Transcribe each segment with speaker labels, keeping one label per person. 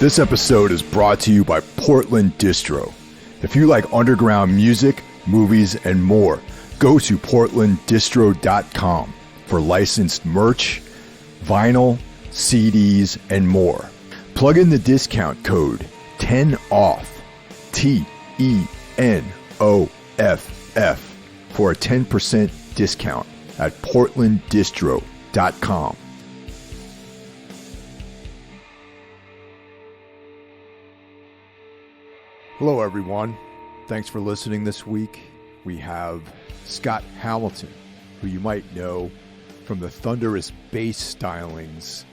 Speaker 1: This episode is brought to you by Portland Distro. If you like underground music, movies, and more, go to portlanddistro.com for licensed merch, vinyl, CDs, and more. Plug in the discount code 10OFF, TENOFF, for a 10% discount at portlanddistro.com. Hello, everyone. Thanks for listening this week. We have SkotHamilton, who you might know from the thunderous bass stylings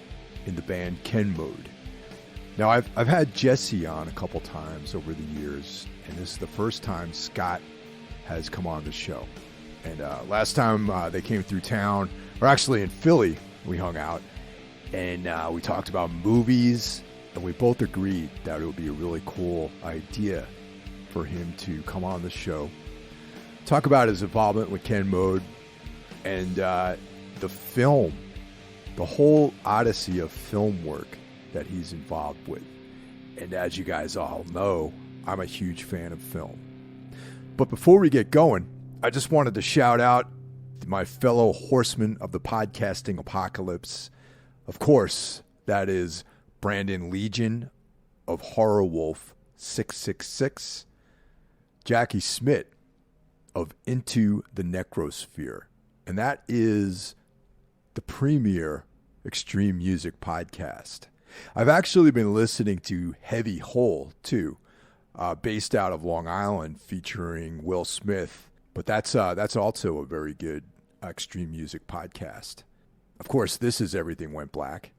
Speaker 1: in the band KEN Mode. Now, I've had Jesse on a couple times over the years, and this is the first time Skot has come on the show. And last time they came through town, or actually in Philly, we hung out, and we talked about movies. And we both agreed that it would be a really cool idea for him to come on the show, talk about his involvement with KEN Mode, and the film, the whole odyssey of film work that he's involved with. And as you guys all know, I'm a huge fan of film. But before we get going, I just wanted to shout out to my fellow horsemen of the podcasting apocalypse. Of course, that is Brandon Legion of Horror Wolf 666, Jackie Smith of Into the Necrosphere, and that is the premier extreme music podcast. I've actually been listening to Heavy Hole too, based out of Long Island, featuring Will Smith, but that's also a very good extreme music podcast. Of course, this is Everything Went Black.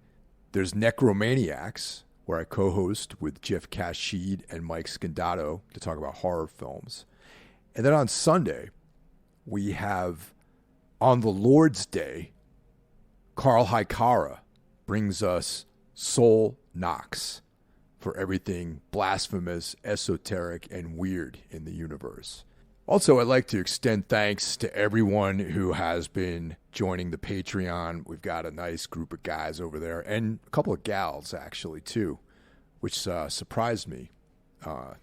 Speaker 1: There's Necromaniacs, where I co-host with Jeff Kashid and Mike Scandato to talk about horror films. And then on Sunday, we have On the Lord's Day, Carl Hikara brings us Soul Knox for everything blasphemous, esoteric, and weird in the universe. Also, I'd like to extend thanks to everyone who has been joining the Patreon. We've got a nice group of guys over there, and a couple of gals, actually, too, which surprised me.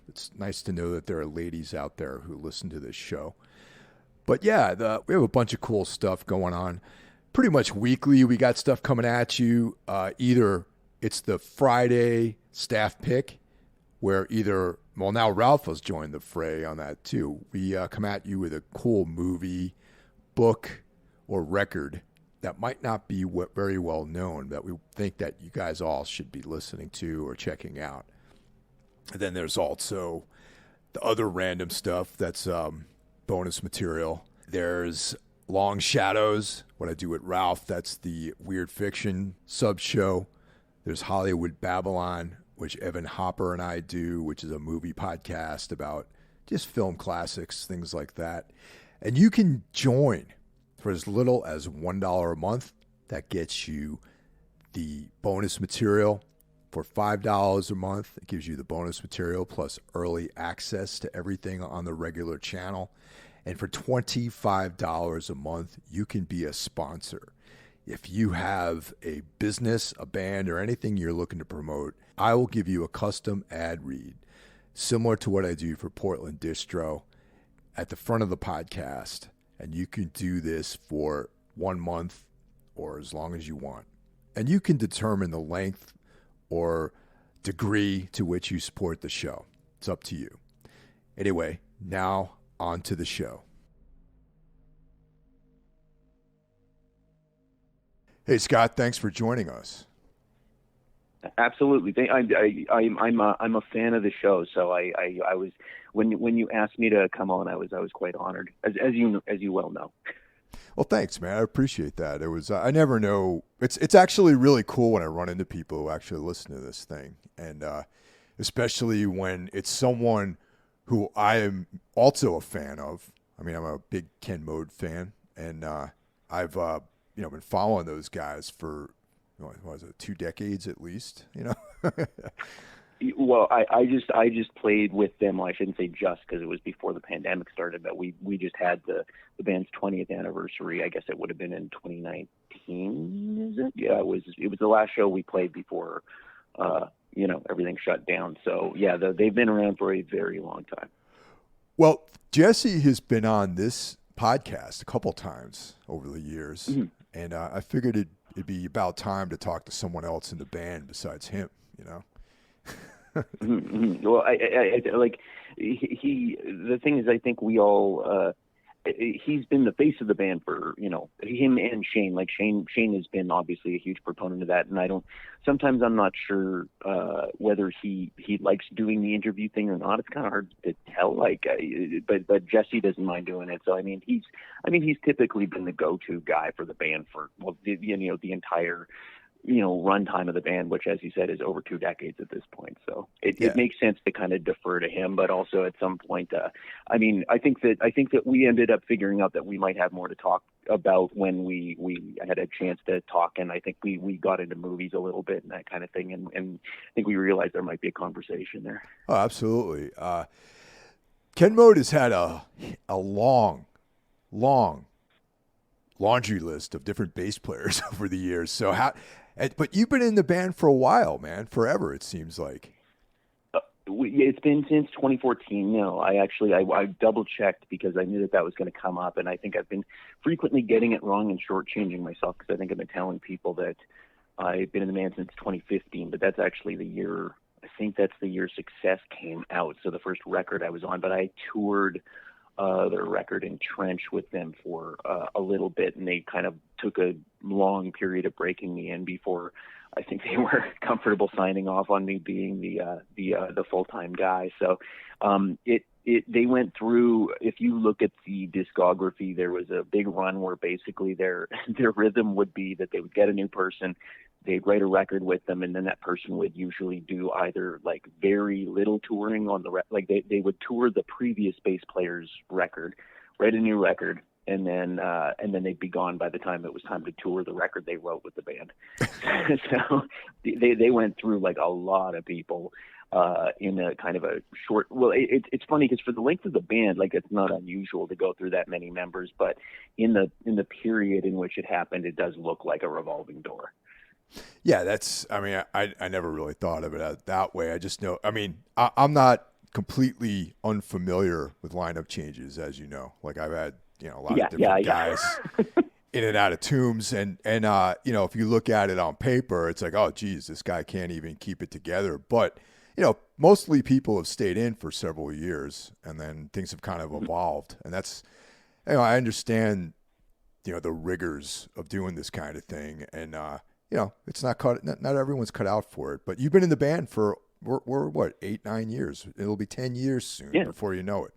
Speaker 1: It's nice to know that there are ladies out there who listen to this show. But yeah, we have a bunch of cool stuff going on. Pretty much weekly, we got stuff coming at you. Either it's the Friday staff pick, where now Ralph has joined the fray on that too. We come at you with a cool movie, book, or record that might not be very well known, that we think that you guys all should be listening to or checking out. And then there's also the other random stuff that's bonus material. There's Long Shadows, what I do with Ralph. That's the weird fiction sub-show. There's Hollywood Babylon, which Evan Hopper and I do, which is a movie podcast about just film classics, things like that. And you can join for as little as $1 a month. That gets you the bonus material. For $5 a month, it gives you the bonus material plus early access to everything on the regular channel. And for $25 a month, you can be a sponsor. If you have a business, a band, or anything you're looking to promote, I will give you a custom ad read, similar to what I do for Portland Distro, at the front of the podcast. And you can do this for 1 month or as long as you want. And you can determine the length or degree to which you support the show. It's up to you. Anyway, now on to the show. Hey, Skot, thanks for joining us.
Speaker 2: Absolutely. I'm a fan of the show, so I was when you asked me to come on, I was quite honored, as you well know.
Speaker 1: Well, thanks, man. I appreciate that. It was I never know. It's actually really cool when I run into people who actually listen to this thing, and especially when it's someone who I am also a fan of. I mean, I'm a big KEN Mode fan, and I've been following those guys for, what was it, 2 decades at least,
Speaker 2: Well, I just played with them. Well, I shouldn't say just, because it was before the pandemic started, but we just had the band's 20th anniversary. I guess it would have been in 2019, is it? Yeah, it was the last show we played before everything shut down. So yeah, they've been around for a very long time.
Speaker 1: Well, Jesse has been on this podcast a couple times over the years,
Speaker 2: Mm-hmm.
Speaker 1: and I figured it'd be about time to talk to someone else in the band besides him.
Speaker 2: Mm-hmm. Well, I like the thing is, I think we all. He's been the face of the band for him and Shane. Like Shane has been obviously a huge proponent of that, and sometimes I'm not sure whether he likes doing the interview thing or not. It's kind of hard to tell. But Jesse doesn't mind doing it. So he's typically been the go-to guy for the band for the entire runtime of the band, which, as you said, is over 2 decades at this point. So it makes sense to kind of defer to him, but also at some point, I think that we ended up figuring out that we might have more to talk about when we had a chance to talk, and I think we got into movies a little bit and that kind of thing, and I think we realized there might be a conversation there.
Speaker 1: Oh, absolutely. Ken Mode has had a long laundry list of different bass players over the years. So but you've been in the band for a while, man, forever, it seems like.
Speaker 2: It's been since 2014. No, I double checked because I knew that was going to come up, and I think I've been frequently getting it wrong and shortchanging myself because I think I've been telling people that I've been in the band since 2015, but that's actually the year. I think that's the year Success came out. So the first record I was on, but I toured their record in Trench with them for a little bit, and they kind of took a long period of breaking me in before I think they were comfortable signing off on me being the full-time guy. So they went through, if you look at the discography, there was a big run where basically their rhythm would be that they would get a new person, they'd write a record with them, and then that person would usually do either like very little touring on they would tour the previous bass player's record, write a new record, and then they'd be gone by the time it was time to tour the record they wrote with the band. So they went through like a lot of people in a kind of a short. Well, it's funny because for the length of the band, like it's not unusual to go through that many members, but in the period in which it happened, it does look like a revolving door.
Speaker 1: Yeah, I never really thought of it that way. I just know, I'm not completely unfamiliar with lineup changes, as you know. Like I've had, a lot of different guys in and out of Tombs, and if you look at it on paper, it's like, oh, geez, this guy can't even keep it together. But, mostly people have stayed in for several years, and then things have kind of evolved. And that's, I understand, the rigors of doing this kind of thing. And, it's not everyone's cut out for it. But you've been in the band for, we're what, 8-9 years? It'll be 10 years soon before you know it.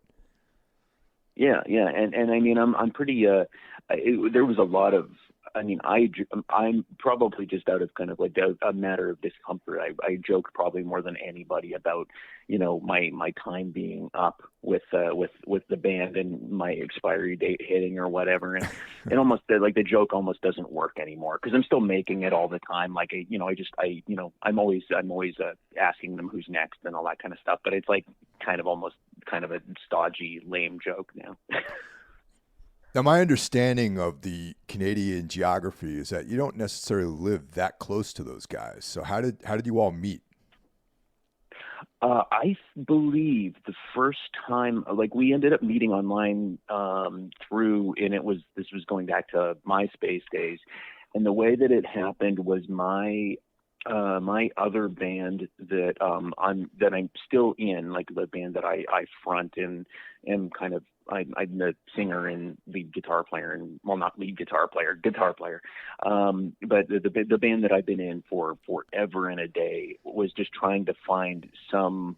Speaker 2: Yeah. And I'm pretty, there was a lot of, I'm probably just out of kind of like a matter of discomfort. I joke probably more than anybody about, my time being up with the band and my expiry date hitting or whatever. And it almost like the joke almost doesn't work anymore because I'm still making it all the time. Like, I'm always asking them who's next and all that kind of stuff, but it's like almost a stodgy, lame joke now.
Speaker 1: Now, my understanding of the Canadian geography is that you don't necessarily live that close to those guys. So how did you all meet?
Speaker 2: I believe the first time, like we ended up meeting online this was going back to MySpace days, and the way that it happened was my other band that I'm still in, like the band that I front and am kind of I'm the singer and lead guitar player, and well, not lead guitar player. But the band that I've been in for forever and a day was just trying to find some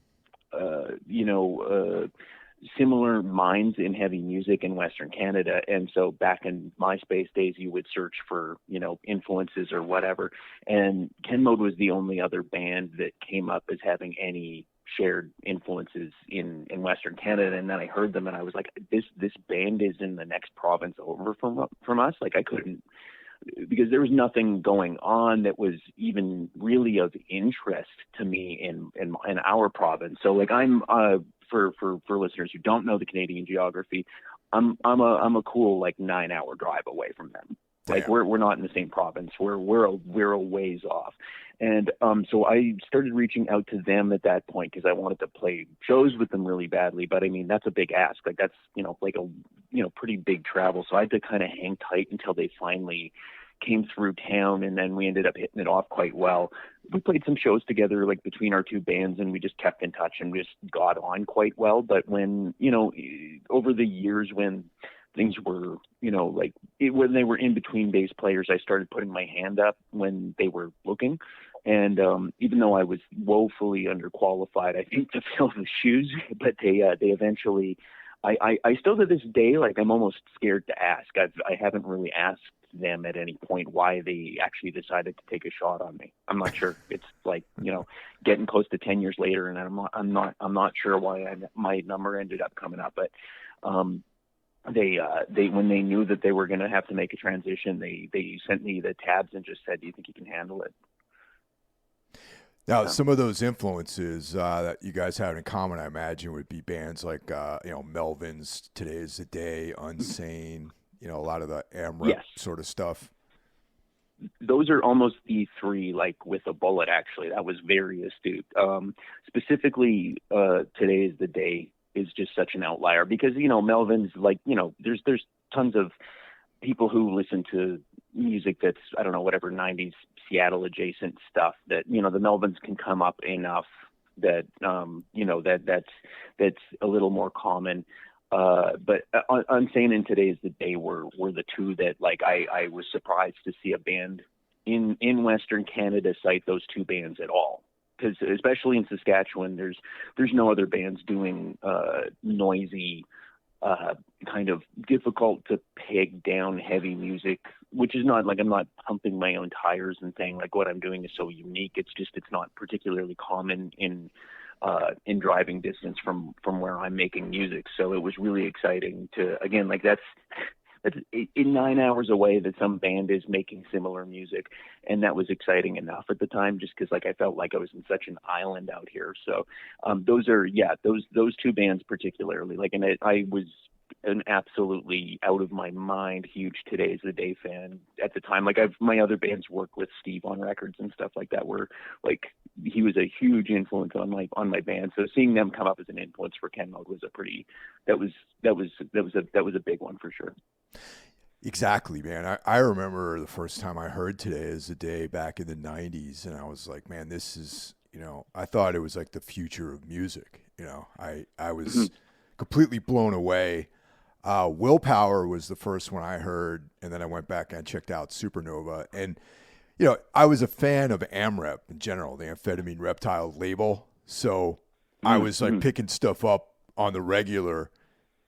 Speaker 2: similar minds in heavy music in Western Canada. And so back in MySpace days, you would search for, influences or whatever. And Ken Mode was the only other band that came up as having any shared influences in Western Canada. And then I heard them and I was like, this band is in the next province over from us. Like I couldn't, because there was nothing going on that was even really of interest to me in our province. So like I'm, for listeners who don't know the Canadian geography, I'm a cool like 9-hour drive away from them. Damn. Like we're not in the same province. We're a ways off. And so I started reaching out to them at that point because I wanted to play shows with them really badly. But I mean, that's a big ask. Like that's, like a, pretty big travel. So I had to kind of hang tight until they finally came through town, and then we ended up hitting it off quite well. We played some shows together, like between our two bands, and we just kept in touch and just got on quite well. But when, over the years when things were, when they were in between bass players, I started putting my hand up when they were looking. And even though I was woefully underqualified, I think, to fill the shoes, but they eventually, I still to this day, like I'm almost scared to ask. I haven't really asked them at any point why they actually decided to take a shot on me. I'm not sure. It's like, getting close to 10 years later, and I'm not sure why my number ended up coming up, but they when they knew that they were going to have to make a transition, they sent me the tabs and just said, "Do you think you can handle it?"
Speaker 1: Now, some of those influences that you guys have in common, I imagine, would be bands like Melvin's, Today's the Day, Unsane, a lot of the AMREP sort of stuff.
Speaker 2: Those are almost the three, like with a bullet, actually. That was very astute. Specifically, Today's the Day is just such an outlier because, Melvin's like, there's tons of people who listen to music that's, I don't know, whatever, 90s Seattle adjacent stuff that, the Melvins can come up enough that, that's a little more common. But Unsane and Today's the Day were the two that, like, I was surprised to see a band in Western Canada cite those two bands at all. Because especially in Saskatchewan, there's no other bands doing noisy, kind of difficult to peg down heavy music, which is not like I'm not pumping my own tires and saying like what I'm doing is so unique. It's not particularly common in driving distance from where I'm making music. So it was really exciting to, again, like that's 9 hours away that some band is making similar music. And that was exciting enough at the time, just because like I felt like I was in such an island out here. So those two bands particularly, like, and I was an absolutely out of my mind huge Today's the Day fan at the time. Like my other bands worked with Steve on records and stuff like that, were like, he was a huge influence on my band. So seeing them come up as an influence for Ken Mode was that was a big one for sure.
Speaker 1: Exactly, man. I remember the first time I heard Today's the Day back in the 90s, and I was like, man, this is, I thought it was like the future of music. I was completely blown away. Willpower was the first one I heard, and then I went back and checked out Supernova. And, I was a fan of AMREP in general, the Amphetamine Reptile label. So I was like picking stuff up on the regular,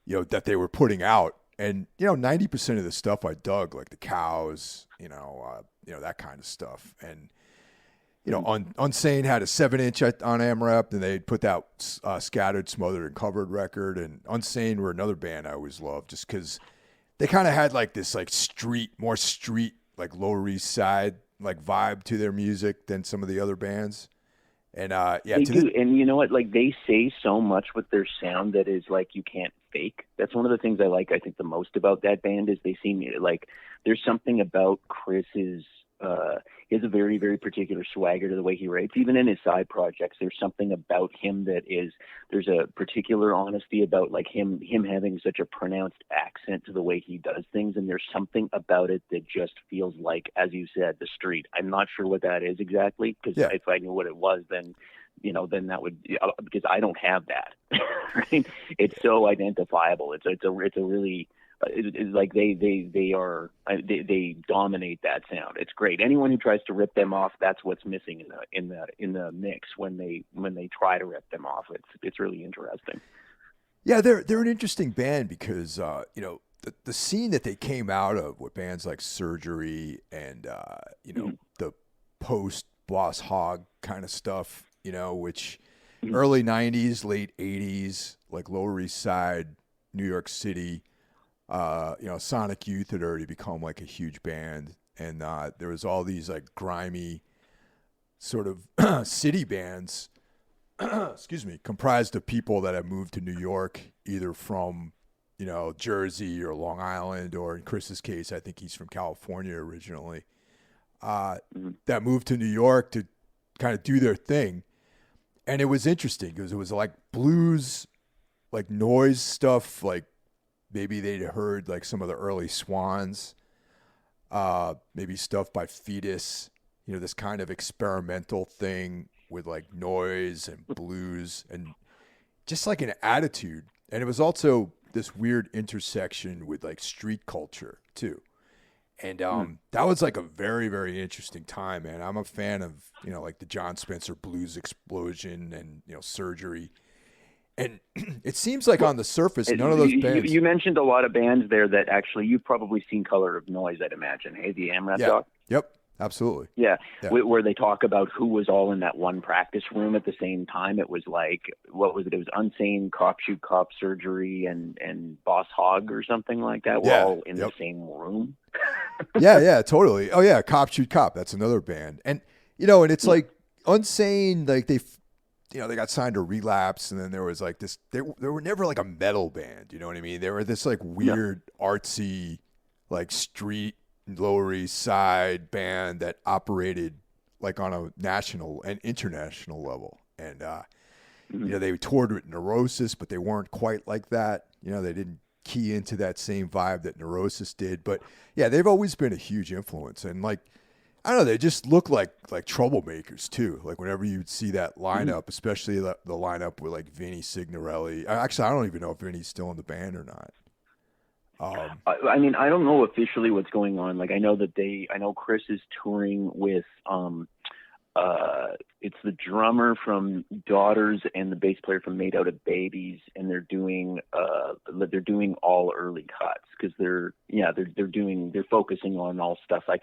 Speaker 1: that they were putting out. And, 90% of the stuff I dug, like the Cows, that kind of stuff. And, Unsane had a 7-inch on AMREP, and they put that Scattered, Smothered, and Covered record. And Unsane were another band I always loved just because they kind of had like this like more street, like Lower East Side like vibe to their music than some of the other bands. And
Speaker 2: they do. And you know what? Like they say so much with their sound that is like you can't fake. That's one of the things I think the most about that band is they seem like there's something about Chris's. He has a very, very particular swagger to the way he writes. Even in his side projects, there's something about him there's a particular honesty about like him having such a pronounced accent to the way he does things. And there's something about it that just feels like, as you said, the street. I'm not sure what that is exactly, because if I knew what it was, then that would, because I don't have that, right? It's so identifiable. It's a really, it's like they dominate that sound. It's great. Anyone who tries to rip them off, that's what's missing in the mix when they try to rip them off. It's really interesting.
Speaker 1: Yeah, they're an interesting band because the scene that they came out of with bands like Surgery and the post Boss Hogg kind of stuff, which early 90s, late 80s, like Lower East Side, New York City. Sonic Youth had already become like a huge band, and there was all these like grimy sort of city bands, excuse me, comprised of people that have moved to New York, either from, Jersey or Long Island, or in Chris's case, I think he's from California originally, that moved to New York to kind of do their thing. And it was interesting because it was like blues, like noise stuff, like maybe they'd heard like some of the early Swans, maybe stuff by Fetus, this kind of experimental thing with like noise and blues and just like an attitude. And it was also this weird intersection with like street culture too. And that was like a very, very interesting time, man. I'm a fan of, like the John Spencer Blues Explosion and, Surgery. And it seems like on the surface, none of those bands.
Speaker 2: You mentioned a lot of bands there that actually you've probably seen Color of Noise, I'd imagine. Hey, the AMRAP doc?
Speaker 1: Yep. Absolutely.
Speaker 2: Yeah. Where they talk about who was all in that one practice room at the same time. It was like, what was it? It was Unsane, Cop Shoot Cop, Surgery, and Boss Hog or something like that. We're all in the same room.
Speaker 1: Yeah, totally. Oh yeah, Cop Shoot Cop. That's another band. And and it's like Unsane, like they got signed to Relapse, and then there was like this. They were never like a metal band. You know what I mean? They were this like weird artsy, like street Lower East Side band that operated like on a national and international level. And, they toured with Neurosis, but they weren't quite like that. They didn't key into that same vibe that Neurosis did. But yeah, they've always been a huge influence. And like, I don't know, they just look like troublemakers too. Like whenever you would see that lineup, especially the lineup with like Vinny Signorelli. Actually, I don't even know if Vinny's still in the band or not.
Speaker 2: I mean, I don't know officially what's going on. Like, I know Chris is touring with, it's the drummer from Daughters and the bass player from Made Out of Babies, and they're doing all early cuts because they're focusing on all stuff. I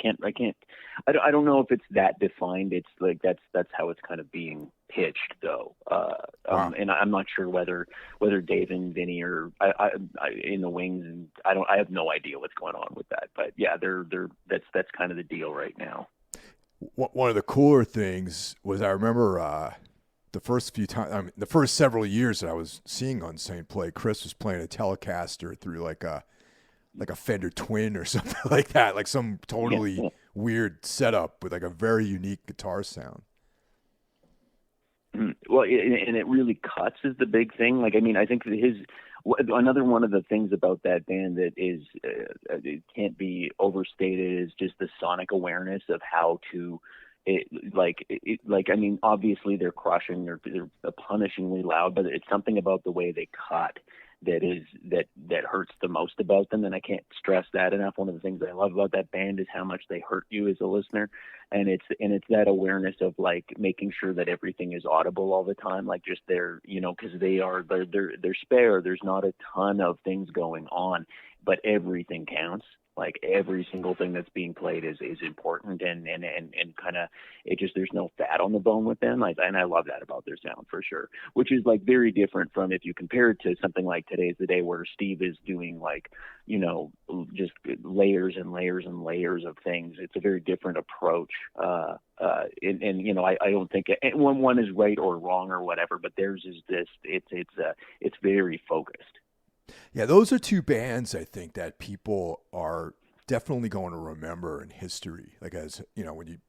Speaker 2: don't know if it's that defined. It's like that's how it's kind of being pitched though. And I'm not sure whether Dave and Vinny are in the wings, and I have no idea what's going on with that. But yeah, that's kind of the deal right now.
Speaker 1: One of the cooler things was I remember the first few times, the first several years that I was seeing Unsane play, Chris was playing a Telecaster through like a Fender Twin or something like that, like some totally weird setup with like a very unique guitar sound.
Speaker 2: Well, and it really cuts is the big thing. Like, I mean, I think another one of the things about that band that is it can't be overstated is just the sonic awareness of how to I mean, obviously they're crushing, they're punishingly loud, but it's something about the way they cut that hurts the most about them. And I can't stress that enough. One of the things I love about that band is how much they hurt you as a listener. And it's that awareness of like making sure that everything is audible all the time. Like just they're spare. There's not a ton of things going on, but everything counts. Like every single thing that's being played is important and kind of there's no fat on the bone with them. And I love that about their sound for sure, which is like very different from if you compare it to something like Today's the Day where Steve is doing like, just layers and layers and layers of things. It's a very different approach. I don't think one is right or wrong or whatever, but theirs is this, it's very focused.
Speaker 1: Yeah, those are two bands I think that people are definitely going to remember in history. Like as when you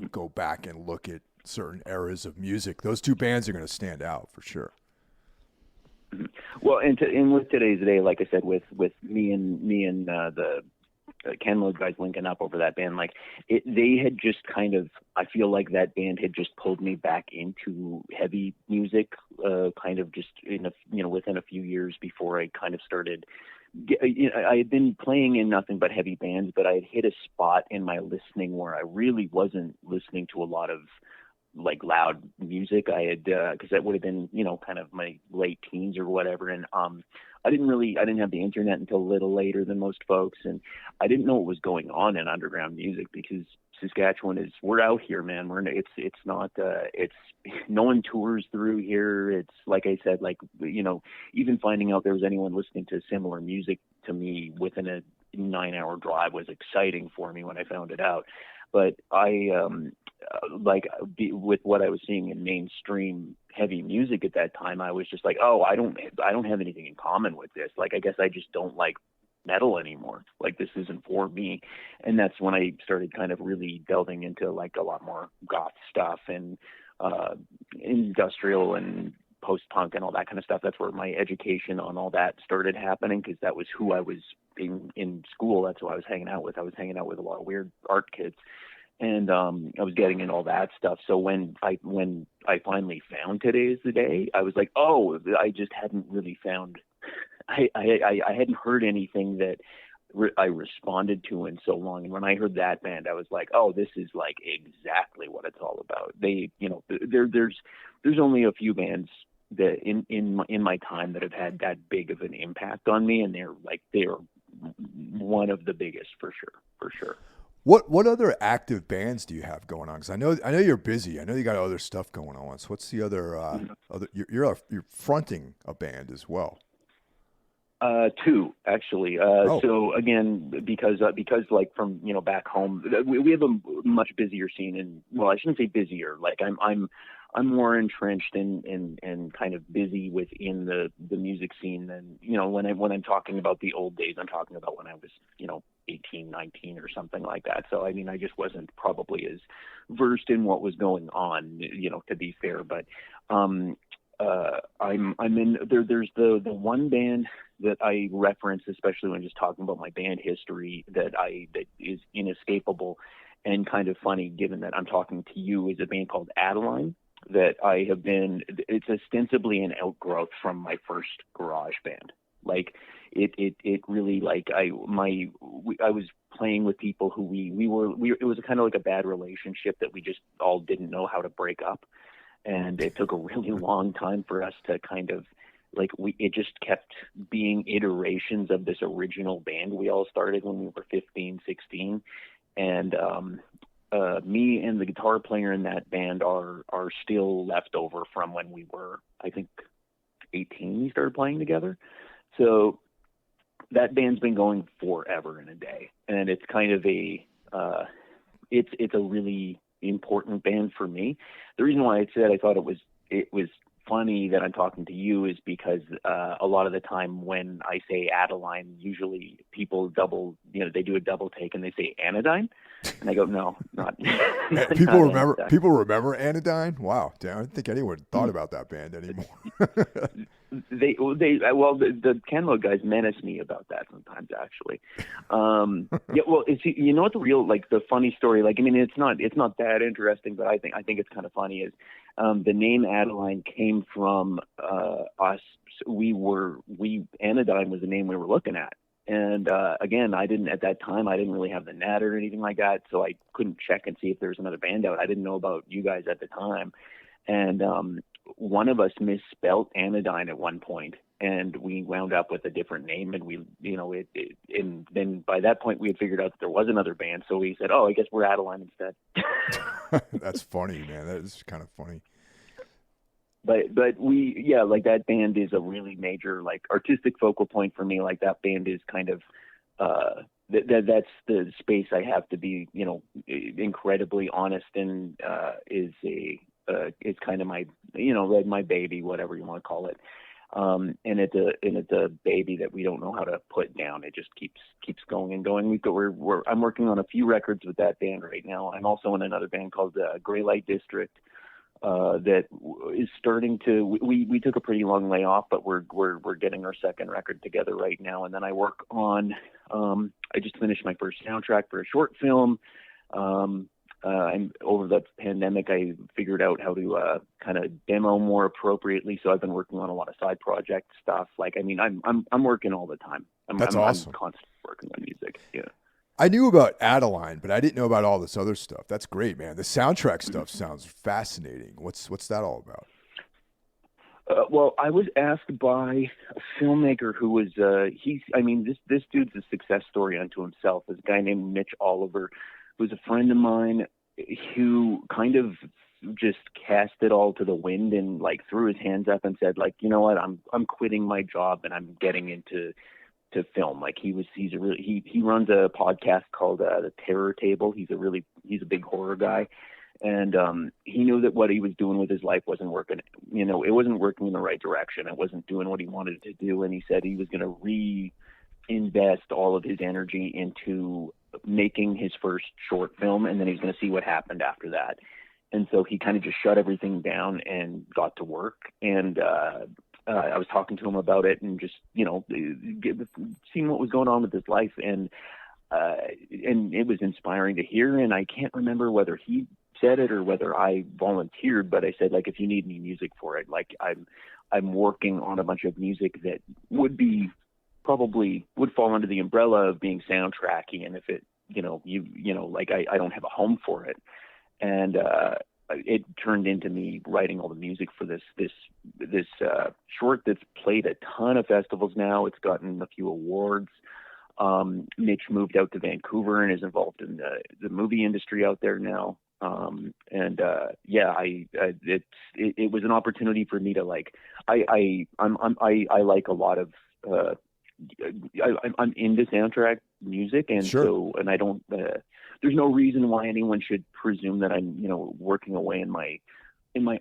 Speaker 1: go back and look at certain eras of music, those two bands are going to stand out for sure.
Speaker 2: Well, and with Today's Day, like I said, with me and the KEN Mode guys linking up over that band, like they had just kind of, I feel like that band had just pulled me back into heavy music, kind of just within a few years before I kind of started. I had been playing in nothing but heavy bands, but I had hit a spot in my listening where I really wasn't listening to a lot of like loud music. I had, cause that would have been, kind of my late teens or whatever. And, I didn't have the internet until a little later than most folks. And I didn't know what was going on in underground music because Saskatchewan we're out here, man. It's not, no one tours through here. It's like I said, like, even finding out there was anyone listening to similar music to me within a 9-hour drive was exciting for me when I found it out. But with what I was seeing in mainstream heavy music at that time, I was just like, oh, I don't have anything in common with this. Like, I guess I just don't like metal anymore. Like, this isn't for me. And that's when I started kind of really delving into like a lot more goth stuff and industrial and post-punk and all that kind of stuff. That's where my education on all that started happening, because that was who I was in school. That's who I was hanging out with. I was hanging out with a lot of weird art kids. And I was getting in all that stuff. So when I finally found Today Is the Day, I was like, oh, I just hadn't really found, I hadn't heard anything that I responded to in so long. And when I heard that band, I was like, oh, this is like exactly what it's all about. They, you know, there's only a few bands that in my time that have had that big of an impact on me, and they're one of the biggest for sure.
Speaker 1: What other active bands do you have going on? Because I know you're busy. I know you got other stuff going on. So what's the other? You're fronting a band as well.
Speaker 2: Two actually. So again, because like from, you know, back home, we have a much busier scene, and well, I shouldn't say busier. Like I'm more entrenched and kind of busy within the music scene than, you know, when I'm talking about the old days, I'm talking about when I was, you know, 18, 19 or something like that. So I mean, I just wasn't probably as versed in what was going on, you know, to be fair. But I'm in there. There's the one band that I reference, especially when just talking about my band history, that is inescapable and kind of funny, given that I'm talking to you, is a band called Adeline. That I have been, it's ostensibly an outgrowth from my first garage band. Like it really, like I was playing with people who it was kind of like a bad relationship that we just all didn't know how to break up. And it took a really long time for us to kind of, like, it just kept being iterations of this original band we all started when we were 15, 16. And, me and the guitar player in that band are still left over from when we were, I think, 18. We started playing together. So that band's been going forever and a day, and it's kind of it's a really important band for me. The reason why I said I thought it was funny that I'm talking to you is because a lot of the time when I say Adeline, usually people they do a double take and they say Anodyne, and I go, no, not.
Speaker 1: People remember Anodyne? Wow, damn, I don't think anyone thought about that band anymore. The Ken Mode guys menace me about that sometimes, actually. Yeah, well, you know what the funny story, like, I mean, it's not that interesting, but I think it's kind of funny is the name Adeline came from us. Anodyne was the name we were looking at. And again, at that time, I didn't really have the net or anything like that, so I couldn't check and see if there was another band out. I didn't know about you guys at the time. And one of us misspelled Anodyne at one point, and we wound up with a different name. And and then by that point we had figured out that there was another band. So we said, oh, I guess we're Adeline instead. That's funny, man. That is kind of funny.
Speaker 2: But like that band is a really major, like, artistic focal point for me. Like, that band is kind of, that's the space I have to be, you know, incredibly honest, and it's kind of my, you know, like my baby, whatever you want to call it. And it's a baby that we don't know how to put down. It just keeps going and going. I'm working on a few records with that band right now. I'm also in another band called Gray Light District that is starting to. We took a pretty long layoff, but we're getting our second record together right now. And then I work on. I just finished my first soundtrack for a short film. And over the pandemic, I figured out how to kind of demo more appropriately. So I've been working on a lot of side project stuff. Like, I mean, I'm working all the time.
Speaker 1: That's awesome.
Speaker 2: I'm constantly working on music. Yeah.
Speaker 1: I knew about Adeline, but I didn't know about all this other stuff. That's great, man. The soundtrack stuff sounds fascinating. What's that all about?
Speaker 2: Well, I was asked by a filmmaker who was this dude's a success story unto himself. This guy named Mitch Oliver, who's a friend of mine, who kind of just cast it all to the wind and, like, threw his hands up and said, like, you know what, I'm quitting my job and I'm getting into film. Like, he runs a podcast called The Terror Table. He's a big horror guy. And he knew that what he was doing with his life wasn't working. You know, it wasn't working in the right direction. It wasn't doing what he wanted to do. And he said he was going to invest all of his energy into making his first short film, and then he's going to see what happened after that. And so he kind of just shut everything down and got to work. And I was talking to him about it and just, seeing what was going on with his life. And it was inspiring to hear. And I can't remember whether he said it or whether I volunteered, but I said, like, if you need any music for it, like I'm working on a bunch of music that probably would fall under the umbrella of being soundtracky. And if it, I don't have a home for it. And it turned into me writing all the music for this short that's played a ton of festivals now. It's gotten a few awards. Mitch moved out to Vancouver and is involved in the movie industry out there now. It was an opportunity for me to I like a lot of I'm into soundtrack music, and
Speaker 1: sure.
Speaker 2: So I don't. There's no reason why anyone should presume that I'm, working away in my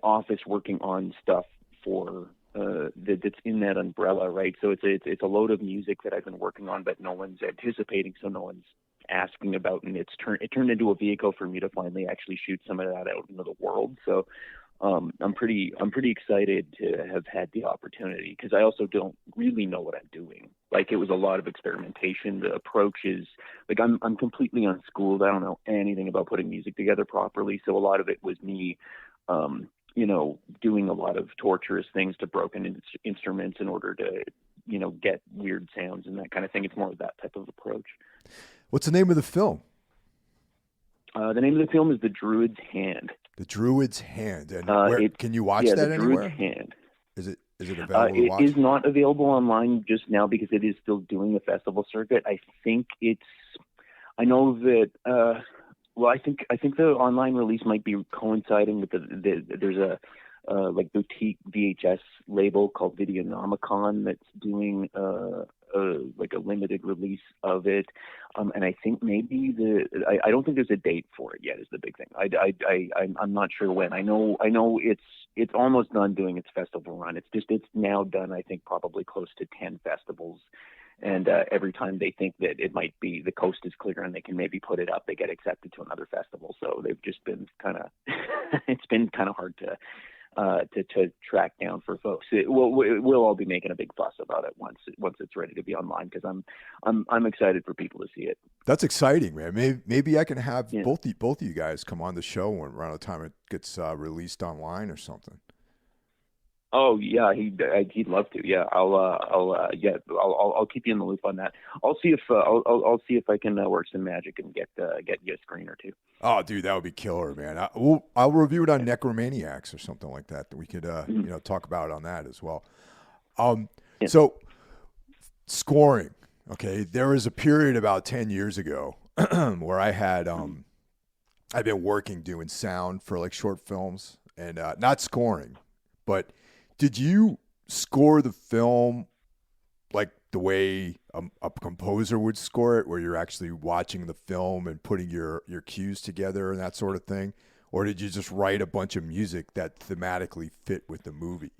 Speaker 2: office working on stuff for that's in that umbrella, right? So it's a load of music that I've been working on, but no one's anticipating, so no one's asking about, and it turned into a vehicle for me to finally actually shoot some of that out into the world. So I'm pretty excited to have had the opportunity, because I also don't really know what I'm doing. Like, it was a lot of experimentation. The approach is like, I'm completely unschooled. I don't know anything about putting music together properly. So a lot of it was me, doing a lot of torturous things to broken instruments in order to, get weird sounds and that kind of thing. It's more of that type of approach.
Speaker 1: What's the name of the film?
Speaker 2: The name of the film is The Druid's Hand.
Speaker 1: The Druid's Hand. And can you watch that
Speaker 2: The
Speaker 1: anywhere?
Speaker 2: Druid's Hand.
Speaker 1: Is it available to watch?
Speaker 2: It is not available online just now because it is still doing the festival circuit. I think I know that, I think the online release might be coinciding with there's a boutique VHS label called Videonomicon that's doing a limited release of it, and I think maybe I don't think there's a date for it yet. Is the big thing. I'm not sure when. I know it's almost done doing its festival run. It's now done. I think probably close to 10 festivals. And every time they think that it might be the coast is clear and they can maybe put it up, they get accepted to another festival. So they've just been it's been kind of hard to track down for folks. We'll all be making a big fuss about it once it's ready to be online, because I'm excited for people to see it.
Speaker 1: That's exciting, man. Maybe I can have both of you guys come on the show around the time it gets released online or something.
Speaker 2: Oh yeah, he'd love to. Yeah, I'll keep you in the loop on that. I'll see if I can work some magic and get you a screen or two.
Speaker 1: Oh, dude, that would be killer, man. I'll review it on Necromaniacs or something like that we could talk about on that as well. So scoring. Okay, there was a period about 10 years ago where I had I've been working doing sound for like short films and not scoring, but did you score the film like the way a composer would score it, where you're actually watching the film and putting your cues together and that sort of thing? Or did you just write a bunch of music that thematically fit with the movie?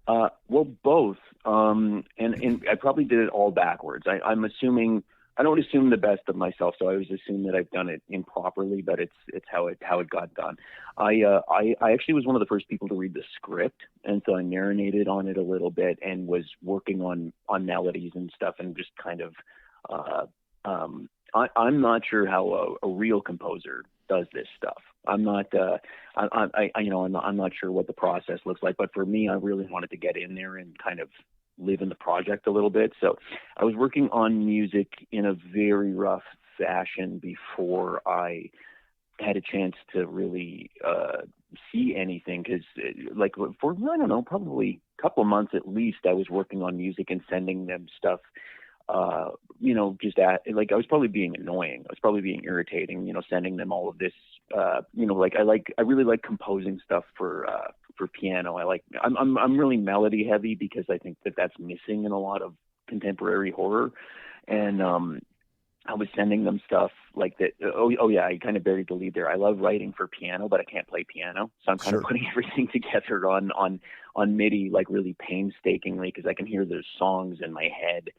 Speaker 2: Well, both. And I probably did it all backwards. I'm assuming, I don't assume the best of myself, so I always assume that I've done it improperly, but it's how it got done. I actually was one of the first people to read the script, and so I marinated on it a little bit and was working on melodies and stuff, and just kind of I'm not sure how a real composer does this stuff. I'm not sure what the process looks like, but for me, I really wanted to get in there and kind of live in the project a little bit. So I was working on music in a very rough fashion before I had a chance to really see anything, because for, I don't know, probably a couple of months at least, I was working on music and sending them stuff, I was probably being annoying. I was probably being irritating, sending them all of this, I really like composing stuff for piano. I'm really melody heavy, because I think that's missing in a lot of contemporary horror. And I was sending them stuff like that. Oh yeah, I kind of buried the lead there. I love writing for piano, but I can't play piano, so I'm kind of putting everything together on MIDI, like really painstakingly, because I can hear those songs in my head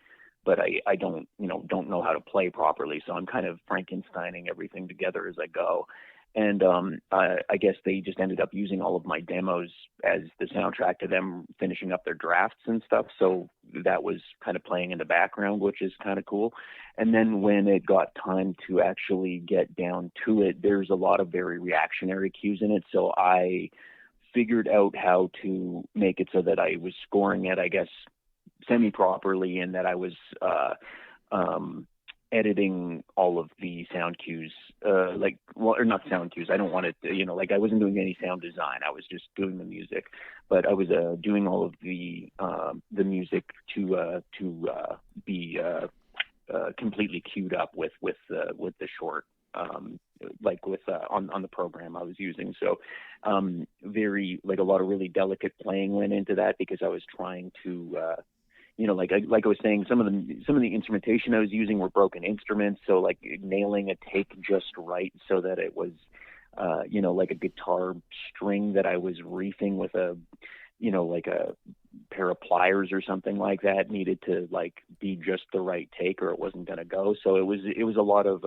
Speaker 2: but I don't, don't know how to play properly. So I'm kind of Frankensteining everything together as I go. And I guess they just ended up using all of my demos as the soundtrack to them finishing up their drafts and stuff. So that was kind of playing in the background, which is kind of cool. And then when it got time to actually get down to it, there's a lot of very reactionary cues in it. So I figured out how to make it so that I was scoring it, I guess, semi-properly, and that I was editing all of the sound cues, or not sound cues. I don't want it, I wasn't doing any sound design. I was just doing the music, but I was doing all of the music to be completely queued up with the short, on the program I was using. So very, like, a lot of really delicate playing went into that, because I was trying to like I was saying, some of the instrumentation I was using were broken instruments, so like nailing a take just right so that it was like a guitar string that I was reefing with a like a pair of pliers or something like that needed to like be just the right take, or it wasn't going to go. So it was a lot of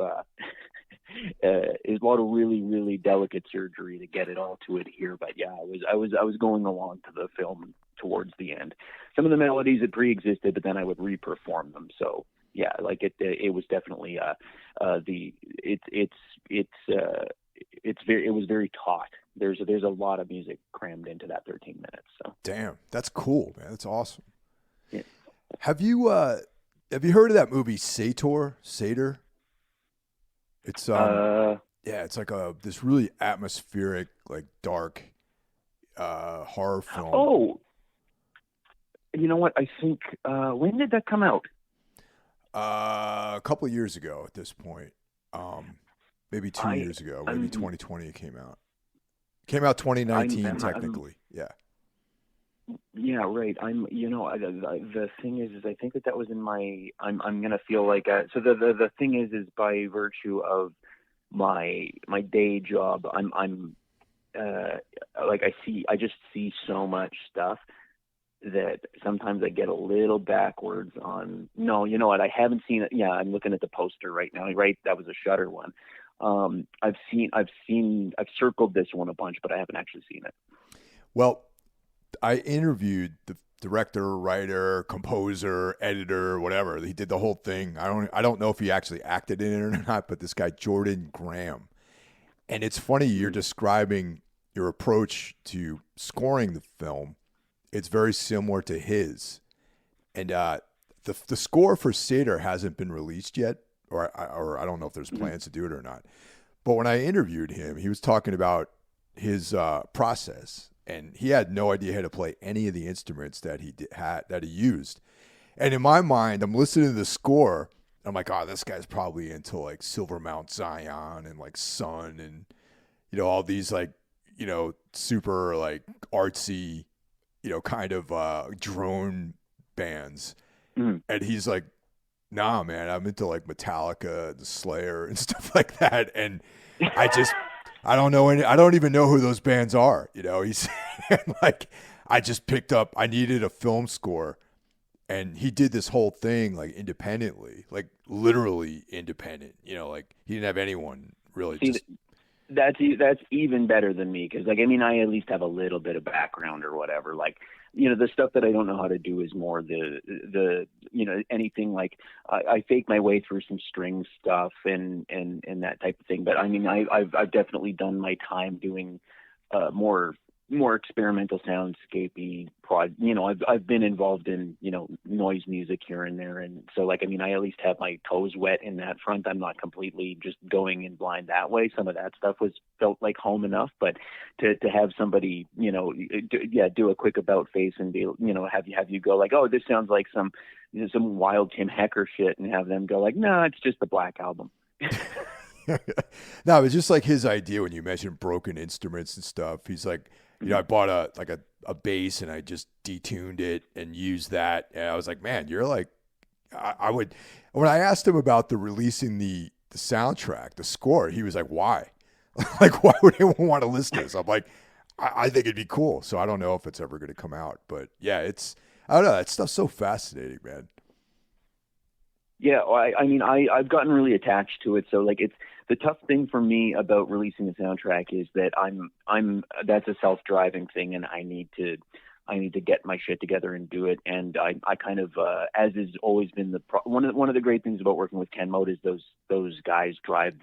Speaker 2: it was a lot of really, really delicate surgery to get it all to adhere. But yeah, I was going along to the film towards the end. Some of the melodies had pre-existed, but then I would reperform them. So yeah, like it was definitely it was very taut. There's a lot of music crammed into that 13 minutes. So
Speaker 1: damn, that's cool, man. That's awesome.
Speaker 2: Yeah.
Speaker 1: Have you heard of that movie Sator? It's it's like this really atmospheric, like dark horror film.
Speaker 2: Oh, you know what? I think when did that come out?
Speaker 1: A couple of years ago at this point. Maybe 2 years ago. Maybe 2020 it came out. Came out 2019 technically. Yeah. Yeah,
Speaker 2: right. The thing is I think that was in my. I'm gonna feel like so the thing is by virtue of my day job, I'm like I just see so much stuff that sometimes I get a little backwards on. No, you know what? I haven't seen it. Yeah, I'm looking at the poster right now. Right, that was a Shudder one. I've circled this one a bunch, but I haven't actually seen it.
Speaker 1: Well, I interviewed the director, writer, composer, editor, whatever. He did the whole thing. I don't know if he actually acted in it or not, but this guy Jordan Graham. And it's funny you're describing your approach to scoring the film. It's very similar to his. And the score for Sator hasn't been released yet, or I don't know if there's plans to do it or not. But when I interviewed him, he was talking about his process, and he had no idea how to play any of the instruments that he used. And in my mind, I'm listening to the score. I'm like, oh, this guy's probably into like Silver Mount Zion and like Sun and all these like super like artsy kind of drone bands. And he's like, nah, man, I'm into like Metallica and Slayer and stuff like that. And I don't know I don't even know who those bands are. He's like, I just picked up, I needed a film score, and he did this whole thing like independently, like literally independent, like he didn't have anyone really.
Speaker 2: That's even better than me, because I at least have a little bit of background or whatever. Like, the stuff that I don't know how to do is more the anything like I fake my way through some string stuff and that type of thing. But I've definitely done my time doing more experimental soundscapey I've been involved in noise music here and there, and so I at least have my toes wet in that front. I'm not completely just going in blind that way. Some of that stuff felt like home enough, but to have somebody do a quick about face and be have you go like, oh, this sounds like some wild Tim Hecker shit, and have them go like, no, it's just the Black Album.
Speaker 1: No, it's just like his idea when you mentioned broken instruments and stuff. He's like, I bought a bass and I just detuned it and used that. And I was like, man, you're like, I would, when I asked him about the releasing the soundtrack, the score, he was like, why? Like, why would anyone want to listen to this? I'm like, I think it'd be cool. So I don't know if it's ever going to come out, but yeah, I don't know. That stuff's so fascinating, man.
Speaker 2: Yeah, well, I mean, I've gotten really attached to it. So like, it's the tough thing for me about releasing a soundtrack is that that's a self-driving thing, and I need to get my shit together and do it. And I kind of, as has always been one of the great things about working with Ken Mode is those guys drive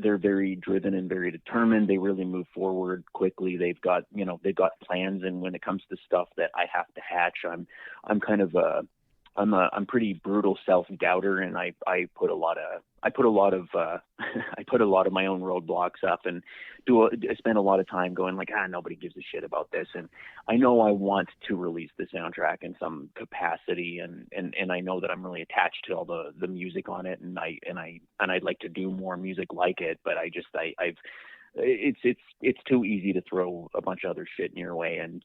Speaker 2: they're very driven and very determined. They really move forward quickly. They've got plans. And when it comes to stuff that I have to hatch, I'm kind of I'm pretty brutal self-doubter, and I put a lot of I put a lot of I put a lot of my own roadblocks up, and I spend a lot of time going like, nobody gives a shit about this, and I know I want to release the soundtrack in some capacity, and I know that I'm really attached to all the music on it, and I'd like to do more music like it, but it's too easy to throw a bunch of other shit in your way, and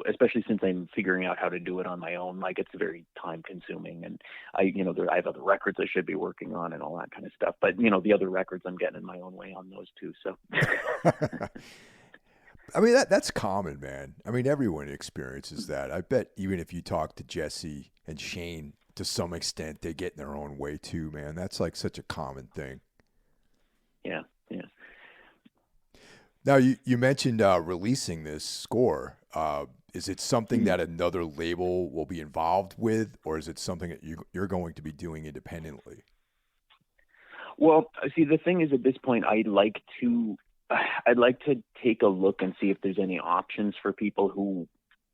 Speaker 2: especially since I'm figuring out how to do it on my own, like it's very time consuming, and I have other records I should be working on and all that kind of stuff. But the other records I'm getting in my own way on those too. So,
Speaker 1: I mean, that's common, man. I mean, everyone experiences that. I bet even if you talk to Jesse and Shane, to some extent, they get in their own way too, man. That's like such a common thing.
Speaker 2: Yeah.
Speaker 1: Now, you mentioned releasing this score. Is it something that another label will be involved with, or is it something that you're going to be doing independently?
Speaker 2: Well, see, the thing is, at this point, I'd like to take a look and see if there's any options for people who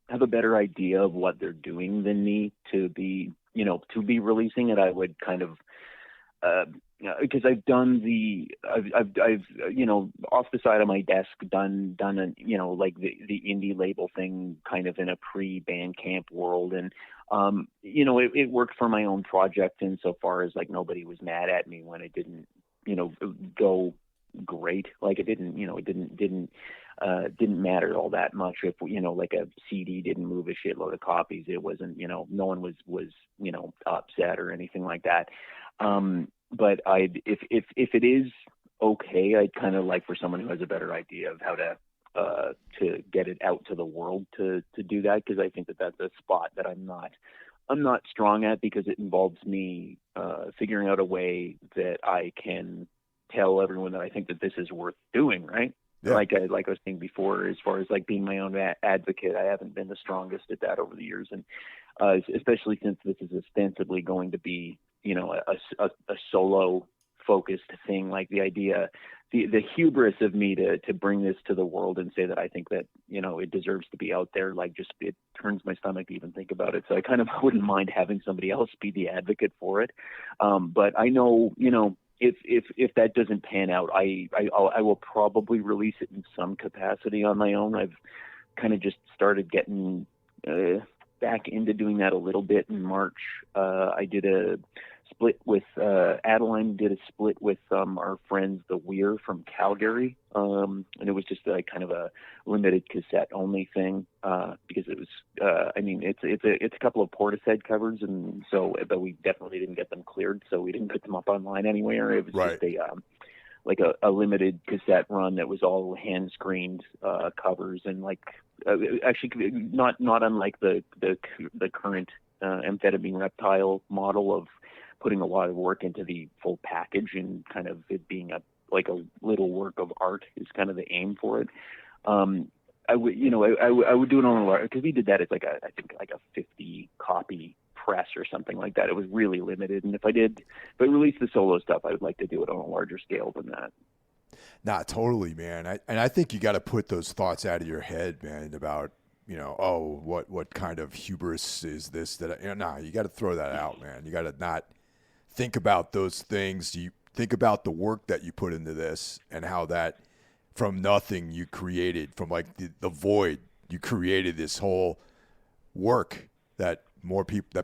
Speaker 2: have a better idea of what they're doing than me to be releasing it. I would kind of, because I've done I've off the side of my desk done like the indie label thing kind of in a pre-Bandcamp world, and it worked for my own project insofar as like nobody was mad at me when it didn't go great. Like it didn't matter all that much if like a CD didn't move a shitload of copies. It wasn't no one was upset or anything like that. But if it is okay, I'd kind of like for someone who has a better idea of how to get it out to the world to do that, because I think that's a spot that I'm not strong at, because it involves me figuring out a way that I can tell everyone that I think that this is worth doing, right? Yeah. Like I was saying before, as far as like being my own advocate, I haven't been the strongest at that over the years, and especially since this is ostensibly going to be a solo focused thing. Like the idea, the hubris of me to bring this to the world and say that I think that it deserves to be out there, like just it turns my stomach to even think about it. So I kind of wouldn't mind having somebody else be the advocate for it. But I know if that doesn't pan out, I will probably release it in some capacity on my own. I've kind of just started getting back into doing that a little bit in March. I did a split with Adeline did a split with our friends the Weir from Calgary, and it was just like kind of a limited cassette only thing, because it was it's a couple of Portishead covers, and so but we definitely didn't get them cleared, so we didn't put them up online anywhere. It was just a limited cassette run that was all hand screened covers, and like actually not unlike the current amphetamine reptile model of putting a lot of work into the full package, and kind of it being a little work of art is kind of the aim for it. I would do it on a large, because we did that as I think a 50 copy press or something like that. It was really limited, and if I release the solo stuff, I would like to do it on a larger scale than that.
Speaker 1: Nah, totally, man. I think you got to put those thoughts out of your head, man, about what kind of hubris is this that you got to throw that out, man. You got to not think about those things. You think about the work that you put into this, and how that from nothing you created, from like the void, you created this whole work that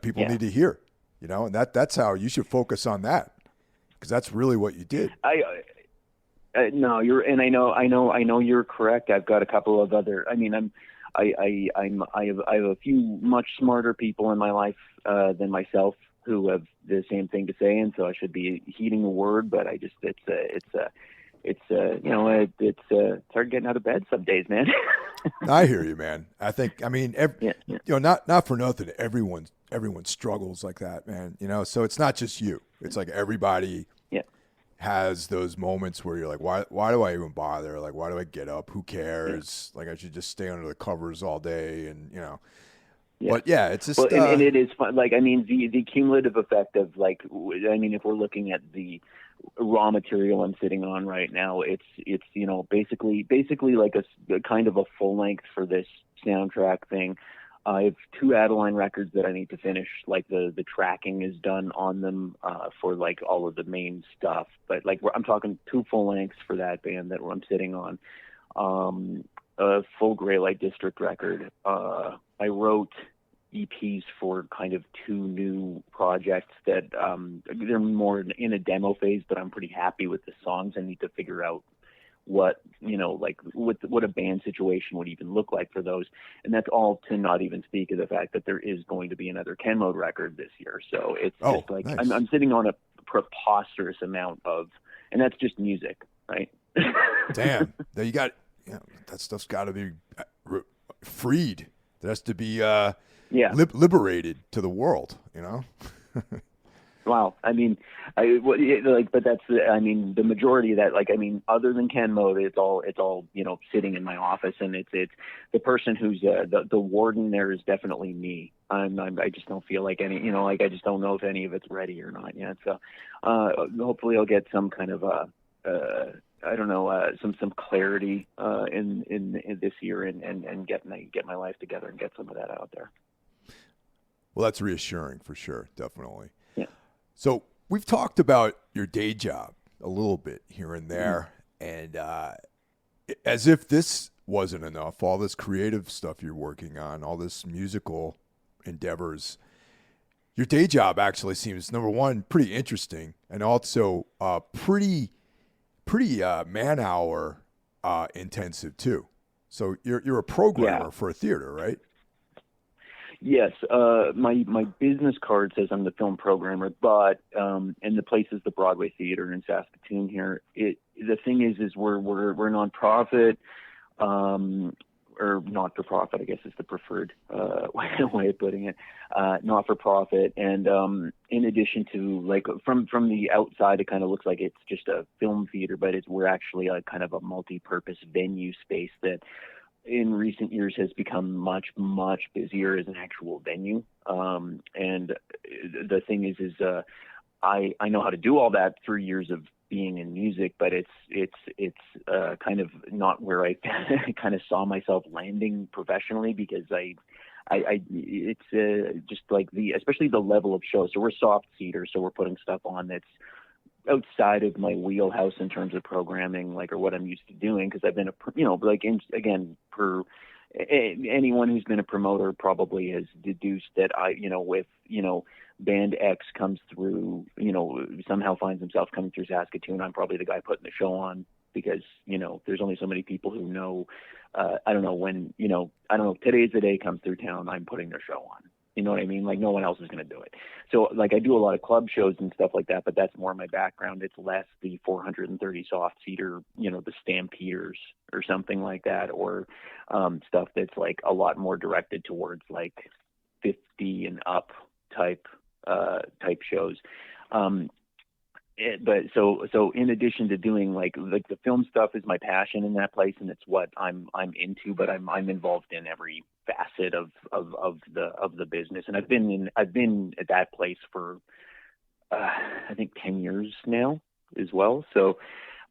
Speaker 1: people need to hear, and that's how you should focus on that, because that's really what you did.
Speaker 2: No, I know you're correct. I've got a couple of other, I have a few much smarter people in my life than myself who have the same thing to say, and so I should be heeding the word. But it's hard getting out of bed some days, man.
Speaker 1: I hear you, man. I think, I mean,
Speaker 2: Yeah.
Speaker 1: not for nothing. Everyone struggles like that, man. So it's not just you. It's like everybody
Speaker 2: Yeah.
Speaker 1: has those moments where you're like, why do I even bother? Like, why do I get up? Who cares? Like, I should just stay under the covers all day, and
Speaker 2: Yeah.
Speaker 1: But yeah, it's just
Speaker 2: well, and it is fun. Like, I mean, the cumulative effect of, like, I mean, if we're looking at the raw material I'm sitting on right now, it's basically like a kind of a full length for this soundtrack thing. I have 2 Adeline records that I need to finish. Like, the tracking is done on them for, like, all of the main stuff. But, like, I'm talking 2 full lengths for that band that I'm sitting on. A full Grey Light District record. I wrote EPs for kind of 2 new projects that they're more in a demo phase, but I'm pretty happy with the songs. I need to figure out what a band situation would even look like for those. And that's all to not even speak of the fact that there is going to be another KEN Mode record this year. So it's just like,
Speaker 1: nice.
Speaker 2: I'm sitting on a preposterous amount of, and that's just music, right?
Speaker 1: Damn. Now you got, that stuff's got to be freed. There has to be liberated to the world,
Speaker 2: Wow. I mean, but that's, I mean, the majority of that, like, I mean, other than KEN Mode, it's all, sitting in my office, and it's the person who's, the warden there is definitely me. I just don't feel like any, I just don't know if any of it's ready or not yet. So, hopefully I'll get some kind of, some clarity, in this year and get my life together and get some of that out there.
Speaker 1: Well, that's reassuring for sure. Definitely.
Speaker 2: Yeah.
Speaker 1: So we've talked about your day job a little bit here and there, and as if this wasn't enough, all this creative stuff you're working on, all this musical endeavors, your day job actually seems, number one, pretty interesting, and also pretty man hour intensive too. So you're a programmer for a theater, right?
Speaker 2: Yes, my business card says I'm the film programmer, but and the place is the Broadway Theater in Saskatoon here. The thing is we're a nonprofit, or not for profit, I guess is the preferred way of putting it, not for profit. And in addition to, like, from the outside, it kind of looks like it's just a film theater, but we're actually a kind of a multi-purpose venue space that in recent years has become much, much busier as an actual venue. And the thing is I know how to do all that through years of being in music, but it's kind of not where I kind of saw myself landing professionally, because it's just like especially the level of shows. So we're soft seater, so we're putting stuff on that's outside of my wheelhouse in terms of programming, like, or what I'm used to doing, because I've been anyone who's been a promoter probably has deduced that with band X comes through, somehow finds himself coming through Saskatoon, I'm probably the guy putting the show on, because there's only so many people who know. I don't know, today's the day comes through town, I'm putting their show on. You know what I mean? Like, no one else is going to do it. So, like, I do a lot of club shows and stuff like that, but that's more my background. It's less the 430 soft seater, the Stampeders or something like that, or stuff that's, like, a lot more directed towards, like, 50 and up type shows. But so in addition to doing like the film stuff is my passion in that place, and it's what I'm into, but I'm involved in every facet of the business. And I've been at that place for I think 10 years now as well. So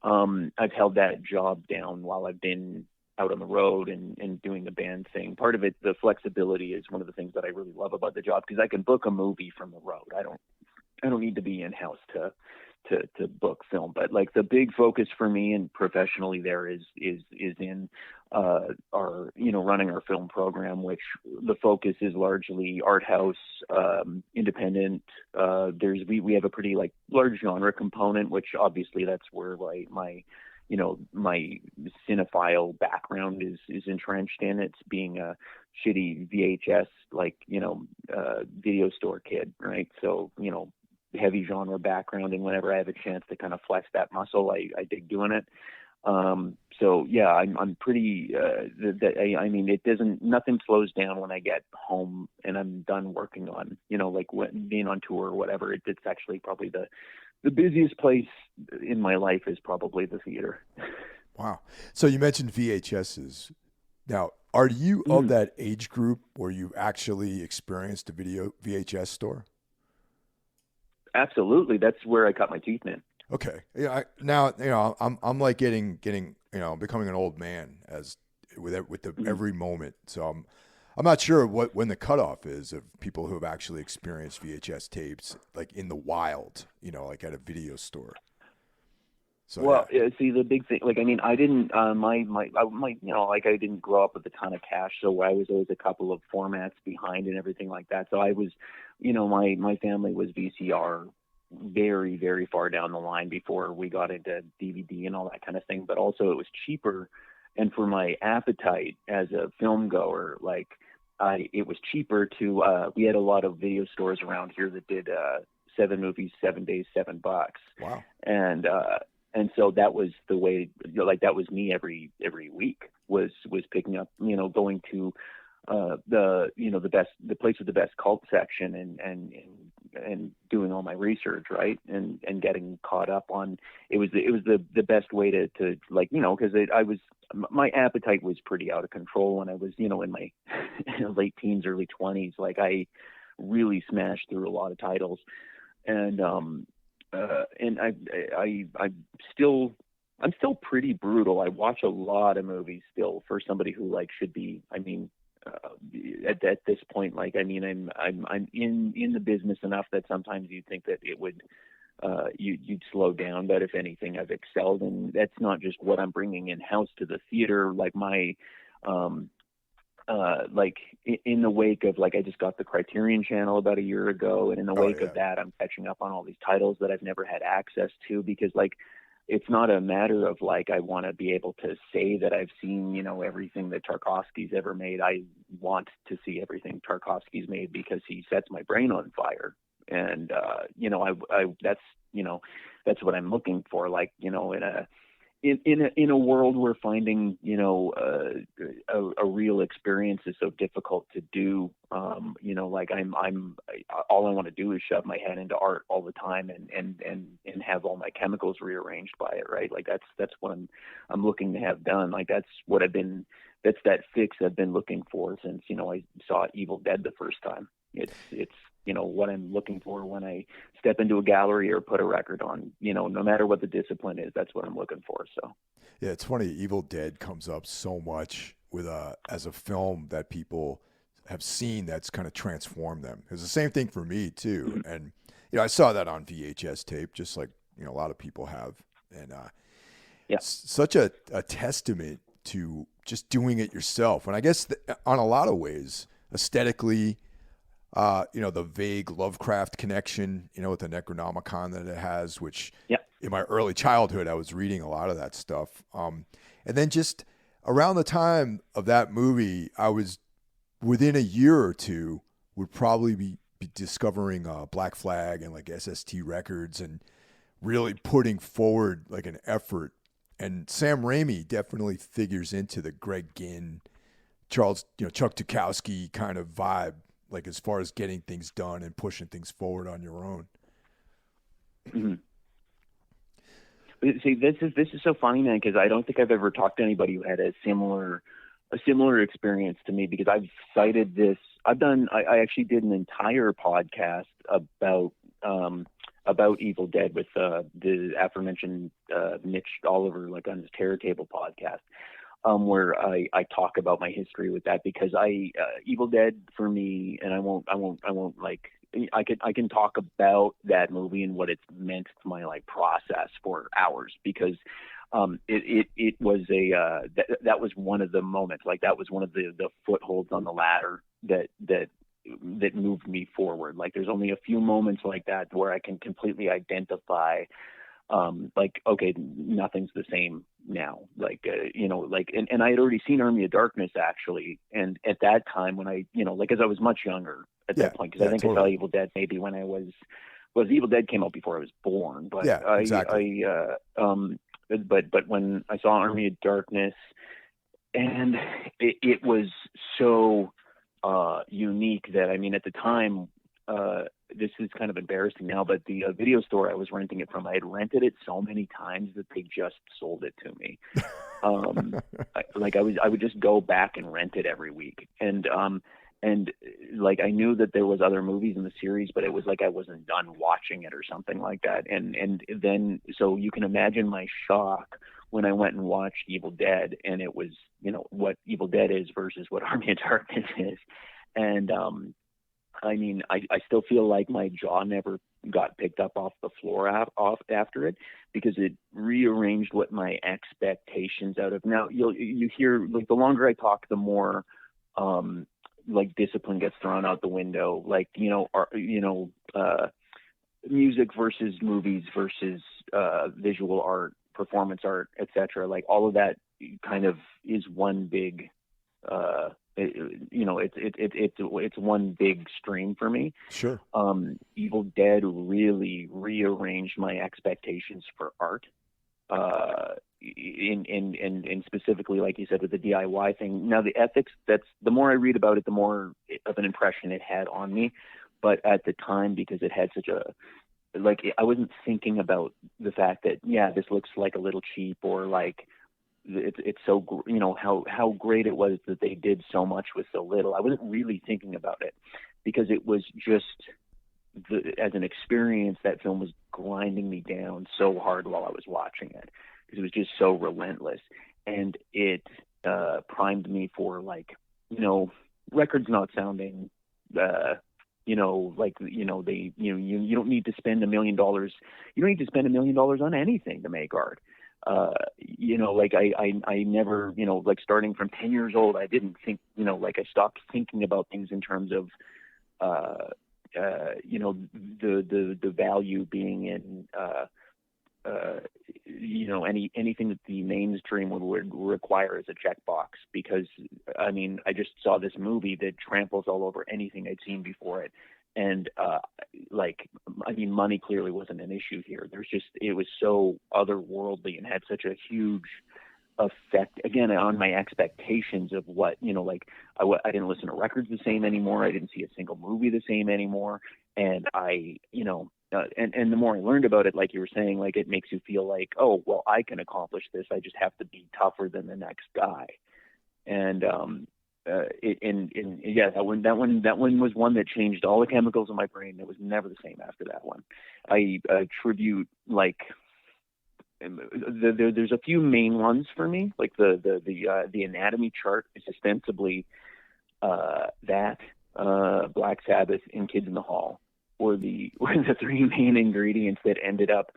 Speaker 2: I've held that job down while I've been out on the road and doing the band thing. Part of it, the flexibility, is one of the things that I really love about the job, because I can book a movie from the road. I don't need to be in-house to book film, but like the big focus for me and professionally there is in our running our film program, which the focus is largely art house, independent. We have a pretty like large genre component, which obviously that's where my cinephile background is entrenched in. It's being a shitty VHS video store kid, right? So heavy genre background, and whenever I have a chance to kind of flex that muscle, I dig doing it. So yeah, I'm pretty, I mean, nothing slows down when I get home and I'm done working on, like being on tour or whatever. It's actually probably the busiest place in my life is probably the theater.
Speaker 1: Wow. So you mentioned VHSs. Now, are you of that age group where you actually experienced a video VHS store?
Speaker 2: Absolutely. That's where I cut my teeth, man.
Speaker 1: Okay. Yeah. Now, I'm like getting, becoming an old man with every moment. So I'm not sure when the cutoff is of people who have actually experienced VHS tapes, like in the wild, like at a video store. So,
Speaker 2: well, yeah. See, the big thing, like, I mean, I didn't, like, I didn't grow up with a ton of cash, so I was always a couple of formats behind and everything like that. So I was, my family was VCR very, very far down the line before we got into DVD and all that kind of thing. But also it was cheaper, and for my appetite as a film goer, like, it was cheaper to, we had a lot of video stores around here that did 7 movies, 7 days, $7.
Speaker 1: Wow.
Speaker 2: And so that was the way, like, that was me every week was picking up, going to the place with the best cult section and doing all my research, right, and getting caught up on. It was the best way to like, because my appetite was pretty out of control when I was, in my late teens, early 20s. Like, I really smashed through a lot of titles, and I'm still pretty brutal. I watch a lot of movies still for somebody who, like, should be. I mean, at this point, like, I mean, I'm in the business enough that sometimes you'd think that it would you'd slow down, but if anything, I've excelled, and that's not just what I'm bringing in house to the theater. Like, my like, in the wake of, like, I just got the Criterion Channel about a year ago, and in the wake of that, I'm catching up on all these titles that I've never had access to, because, like, it's not a matter of, like, I want to be able to say that I've seen, everything that Tarkovsky's ever made. I want to see everything Tarkovsky's made because he sets my brain on fire. And, that's what I'm looking for. Like, in a world where finding, a real experience is so difficult to do, like, all I want to do is shove my head into art all the time and have all my chemicals rearranged by it. Right. Like, that's what I'm looking to have done. Like, that's that fix I've been looking for since, I saw Evil Dead the first time. It's what I'm looking for when I step into a gallery or put a record on, no matter what the discipline is, that's what I'm looking for. So,
Speaker 1: yeah, it's funny. Evil Dead comes up so much with as a film that people have seen that's kind of transformed them. It's the same thing for me too. Mm-hmm. And, I saw that on VHS tape, just like, a lot of people have. And, it's such a testament to just doing it yourself. And I guess on a lot of ways, aesthetically, the vague Lovecraft connection, with the Necronomicon that it has, which in my early childhood, I was reading a lot of that stuff. And then just around the time of that movie, I was within a year or two would probably be discovering Black Flag and, like, SST Records, and really putting forward, like, an effort. And Sam Raimi definitely figures into the Greg Ginn, Chuck Tukowski kind of vibe, like, as far as getting things done and pushing things forward on your own.
Speaker 2: Mm-hmm. See, this is so funny, man, because I don't think I've ever talked to anybody who had a similar experience to me, because I've cited this. I actually did an entire podcast about Evil Dead with the aforementioned Mitch Oliver, like, on his Terror Table podcast. Where I talk about my history with that, because Evil Dead for me, and I won't like, I can talk about that movie and what it's meant to my, like, process for hours, because it was that was one of the moments, like, that was one of the footholds on the ladder that moved me forward. Like, there's only a few moments like that where I can completely identify, like, okay, nothing's the same now. Like, and I had already seen Army of Darkness, actually. And at that time, when I, like, as I was much younger at that point, because I think totally. I saw Evil Dead maybe when I was well, Evil Dead came out before I was born, but
Speaker 1: Yeah, exactly.
Speaker 2: but when I saw Army of Darkness, and it was so unique that, I mean, at the time, this is kind of embarrassing now, but the video store I was renting it from, I had rented it so many times that they just sold it to me. I would just go back and rent it every week, and like I knew that there was other movies in the series, but it was like I wasn't done watching it or something like that. And then, so you can imagine my shock when I went and watched Evil Dead, and it was, what Evil Dead is versus what Army of Darkness is. And I mean, I still feel like my jaw never got picked up off the floor off after it, because it rearranged what my expectations out of. Now you hear, like, the longer I talk, the more like discipline gets thrown out the window, like, music versus movies versus visual art, performance art, etc. Like, all of that kind of is one big it's one big stream for me.
Speaker 1: Sure.
Speaker 2: Evil Dead really rearranged my expectations for art. In specifically, like you said, with the DIY thing. Now, the ethics, that's, the more I read about it, the more of an impression it had on me. But at the time, because it had such a, like, I wasn't thinking about the fact that, yeah, this looks like a little cheap, or like, it's so, how great it was that they did so much with so little. I wasn't really thinking about it, because it was just, as an experience, that film was grinding me down so hard while I was watching it, because it was just so relentless. And it primed me for, like, records not sounding, you don't need to spend $1 million. You don't need to spend $1 million on anything to make art. Like I never, like, starting from 10 years old, I didn't think, like, I stopped thinking about things in terms of, the value being in, anything that the mainstream would require as a checkbox, because, I mean, I just saw this movie that tramples all over anything I'd seen before it. And, money clearly wasn't an issue here. It was so otherworldly and had such a huge effect, again, on my expectations of what, I didn't listen to records the same anymore. I didn't see a single movie the same anymore. And and the more I learned about it, like you were saying, like, it makes you feel like, oh, well, I can accomplish this. I just have to be tougher than the next guy. And, that one was one that changed all the chemicals in my brain. It was never the same after that one. I attribute, like, there's a few main ones for me, like the anatomy chart is ostensibly that Black Sabbath and Kids in the Hall were the three main ingredients that ended up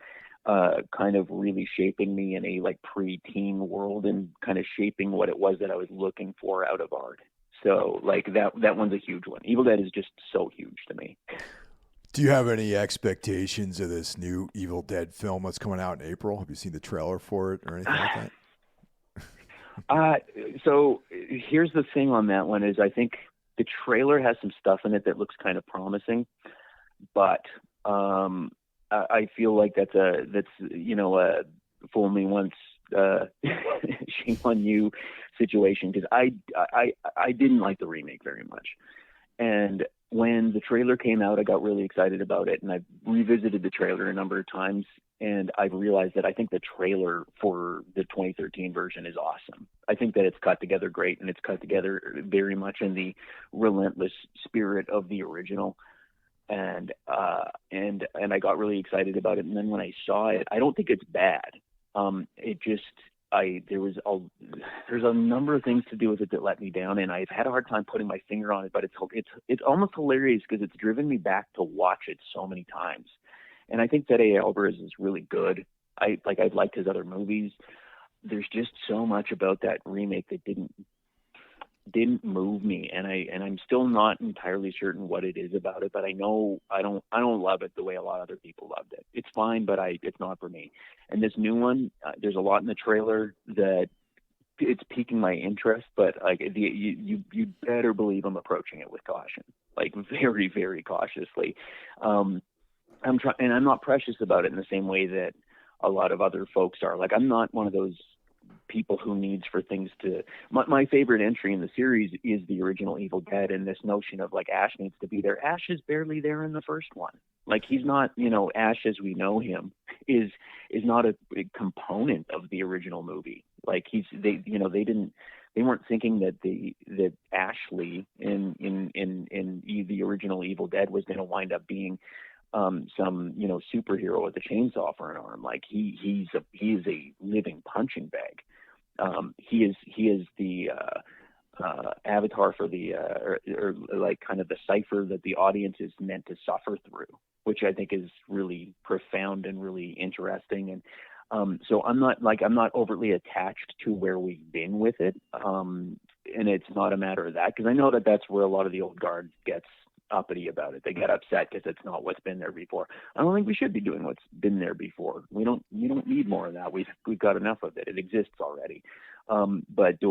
Speaker 2: kind of really shaping me in a, like, pre-teen world, and kind of shaping what it was that I was looking for out of art. So, like, that one's a huge one. Evil Dead is just so huge to me.
Speaker 1: Do you have any expectations of this new Evil Dead film that's coming out in April? Have you seen the trailer for it or anything like
Speaker 2: that? So here's the thing on that one is, I think the trailer has some stuff in it that looks kind of promising, but I feel like that's a fool me once, shame on you situation, because I didn't like the remake very much. And when the trailer came out, I got really excited about it, and I've revisited the trailer a number of times, and I've realized that I think the trailer for the 2013 version is awesome. I think that it's cut together great, and it's cut together very much in the relentless spirit of the original. And I got really excited about it. And then when I saw it, I don't think it's bad. There's a number of things to do with it that let me down, and I've had a hard time putting my finger on it, but it's almost hilarious, because it's driven me back to watch it so many times. And I think that A. Alvarez is really good. I've liked his other movies. There's just so much about that remake that didn't move me, and I'm still not entirely certain what it is about it, but I know I don't love it the way a lot of other people loved it. It's fine, but it's not for me. And this new one, there's a lot in the trailer that it's piquing my interest, but like you better believe I'm approaching it with caution, like very, very cautiously. and I'm not precious about it in the same way that a lot of other folks are. Like, I'm not one of those people who needs for things to. My favorite entry in the series is the original Evil Dead, and this notion of like Ash needs to be there. Ash is barely there in the first one. Like, he's not, Ash as we know him is not a big component of the original movie. Like, they weren't thinking that Ashley in the original Evil Dead was going to wind up being some superhero with a chainsaw for an arm. Like, he is a living punching bag. He is the avatar for the or like kind of the cipher that the audience is meant to suffer through, which I think is really profound and really interesting. And so I'm not overtly attached to where we've been with it, and it's not a matter of that, because I know that that's where a lot of the old guard gets uppity about it. They get upset because it's not what's been there before. I don't think we should be doing what's been there before. We don't need more of that. We've got enough of it. It exists already. But does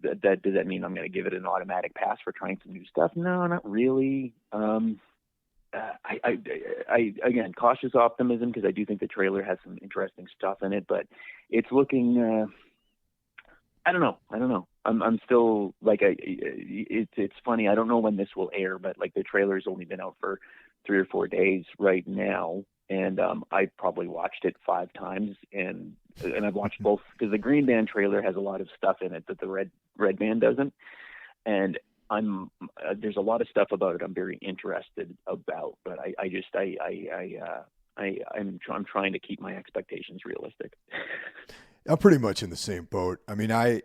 Speaker 2: that mean I'm going to give it an automatic pass for trying some new stuff? No, not really. I again, cautious optimism, because I do think the trailer has some interesting stuff in it, but it's looking. I don't know. I'm still like, it's funny. I don't know when this will air, but like the trailer's only been out for 3 or 4 days right now. And I probably watched it 5 times, and I've watched both, because the Green Band trailer has a lot of stuff in it that the Red Band doesn't. And there's a lot of stuff about it I'm very interested about, but I'm trying to keep my expectations realistic.
Speaker 1: I'm pretty much in the same boat. I mean, at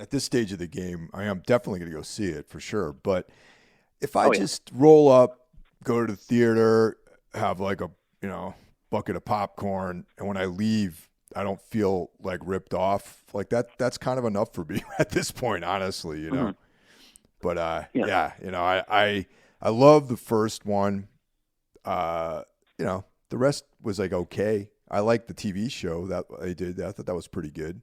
Speaker 1: this stage of the game, I am definitely going to go see it for sure. But if I just roll up, go to the theater, have like a bucket of popcorn, and when I leave, I don't feel like ripped off like that. That's kind of enough for me at this point, honestly. Mm-hmm. But I love the first one. The rest was like okay. I liked the TV show that they did. I thought that was pretty good.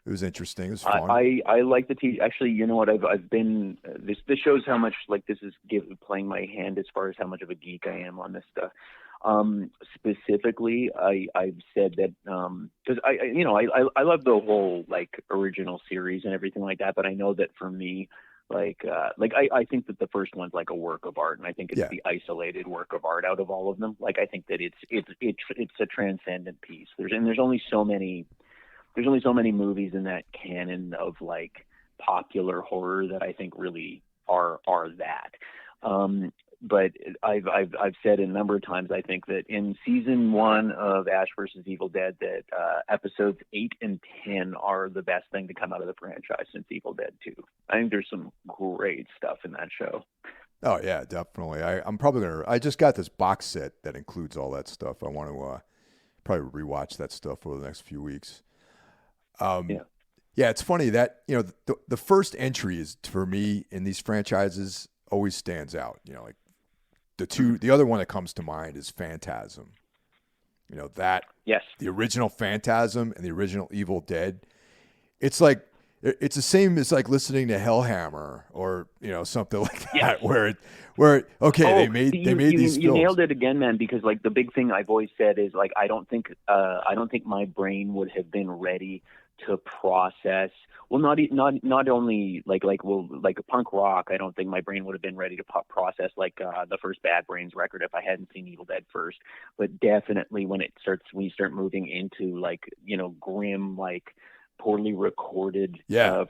Speaker 1: It was interesting. It was fun.
Speaker 2: I like the TV. Actually, you know what? I've been. This shows how much like this is playing my hand as far as how much of a geek I am on this stuff. Specifically, I've said that because I love the whole like original series and everything like that. But I know that for me, I think that the first one's like a work of art, and I think it's the isolated work of art out of all of them. Like, I think that it's a transcendent piece. There's only so many movies in that canon of like popular horror that I think really are that. But I've said a number of times, I think that in season 1 of Ash vs. Evil Dead, that episodes 8 and 10 are the best thing to come out of the franchise since Evil Dead 2. I think there's some great stuff in that show.
Speaker 1: Oh yeah, definitely. I'm probably I just got this box set that includes all that stuff. I want to probably rewatch that stuff over the next few weeks. Yeah, it's funny that the first entry is, for me, in these franchises, always stands out. Like the other one that comes to mind is Phantasm. The original Phantasm and the original Evil Dead. It's like it's the same as like listening to Hellhammer or something like that, where they made these films.
Speaker 2: You nailed it again, man. Because like the big thing I've always said is like I don't think my brain would have been ready to process. Well, not only like punk rock. I don't think my brain would have been ready to process like the first Bad Brains record if I hadn't seen Evil Dead first. But definitely when you start moving into like grim, like poorly recorded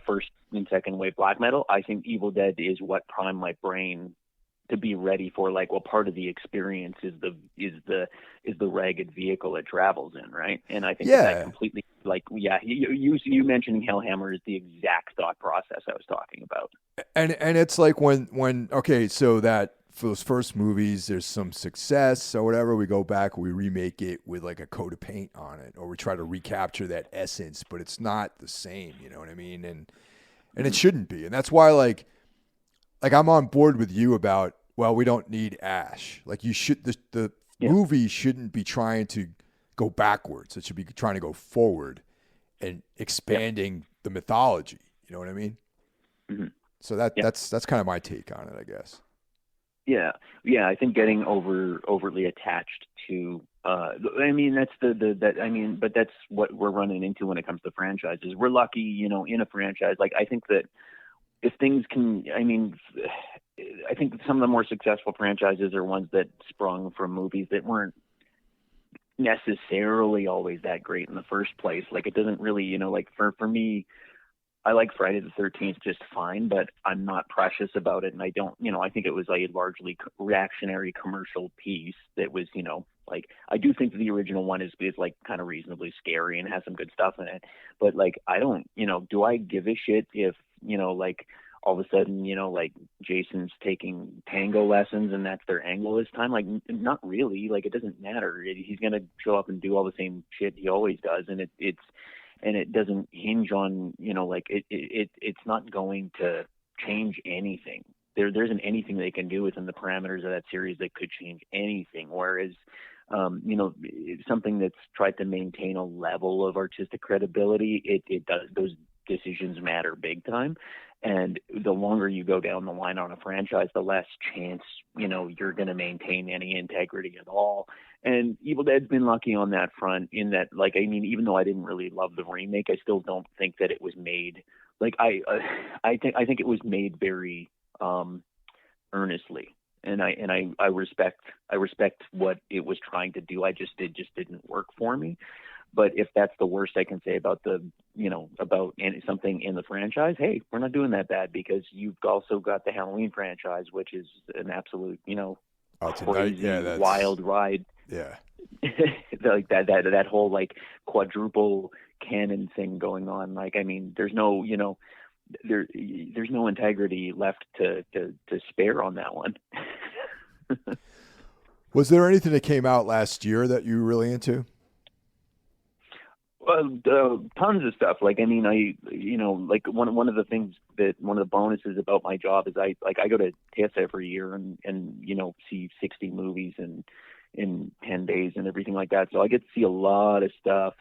Speaker 2: first and second wave black metal, I think Evil Dead is what primed my brain to be ready for like, well, part of the experience is the ragged vehicle it travels in, right? And I think that completely you mentioning Hellhammer is the exact thought process I was talking about.
Speaker 1: And it's like when so that for those first movies, there's some success or whatever, we go back, we remake it with like a coat of paint on it, or we try to recapture that essence, but it's not the same, you know what I mean? And it shouldn't be. And that's why like I'm on board with you about, well, we don't need Ash. Like the movie shouldn't be trying to go backwards. It should be trying to go forward and expanding the mythology. You know what I mean? Mm-hmm. So that's kind of my take on it, I guess.
Speaker 2: Yeah. I think getting overtly attached to. I mean, that's that. I mean, but that's what we're running into when it comes to franchises. We're lucky, in a franchise. Like, I think that if things can, I mean, I think some of the more successful franchises are ones that sprung from movies that weren't necessarily always that great in the first place. Like, it doesn't really, like for me, I like Friday the 13th just fine, but I'm not precious about it. And I don't, I think it was a largely reactionary commercial piece that was, like, I do think the original one is like kind of reasonably scary and has some good stuff in it. But like, I don't, do I give a shit if, like, all of a sudden, like, Jason's taking tango lessons and that's their angle this time? Like, not really. Like, it doesn't matter. He's going to show up and do all the same shit he always does. And it doesn't hinge on, like, it's not going to change anything. There isn't anything they can do within the parameters of that series that could change anything. Whereas, something that's tried to maintain a level of artistic credibility, it does, those decisions matter big time. And the longer you go down the line on a franchise, the less chance, you're going to maintain any integrity at all. And Evil Dead's been lucky on that front in that, like, I mean, even though I didn't really love the remake, I still don't think that it was made, like, I think it was made very earnestly. And I respect what it was trying to do. It just didn't work for me. But if that's the worst I can say about something in the franchise, hey, we're not doing that bad, because you've also got the Halloween franchise, which is an absolute, crazy, wild ride.
Speaker 1: Yeah.
Speaker 2: Like that whole, like, quadruple canon thing going on. Like, I mean, there's no, there's no integrity left to spare on that one.
Speaker 1: Was there anything that came out last year that you were really into?
Speaker 2: Tons of stuff. Like, I mean, like, one of the things that, one of the bonuses about my job is I go to TIFF every year and see 60 movies in 10 days and everything like that. So I get to see a lot of stuff.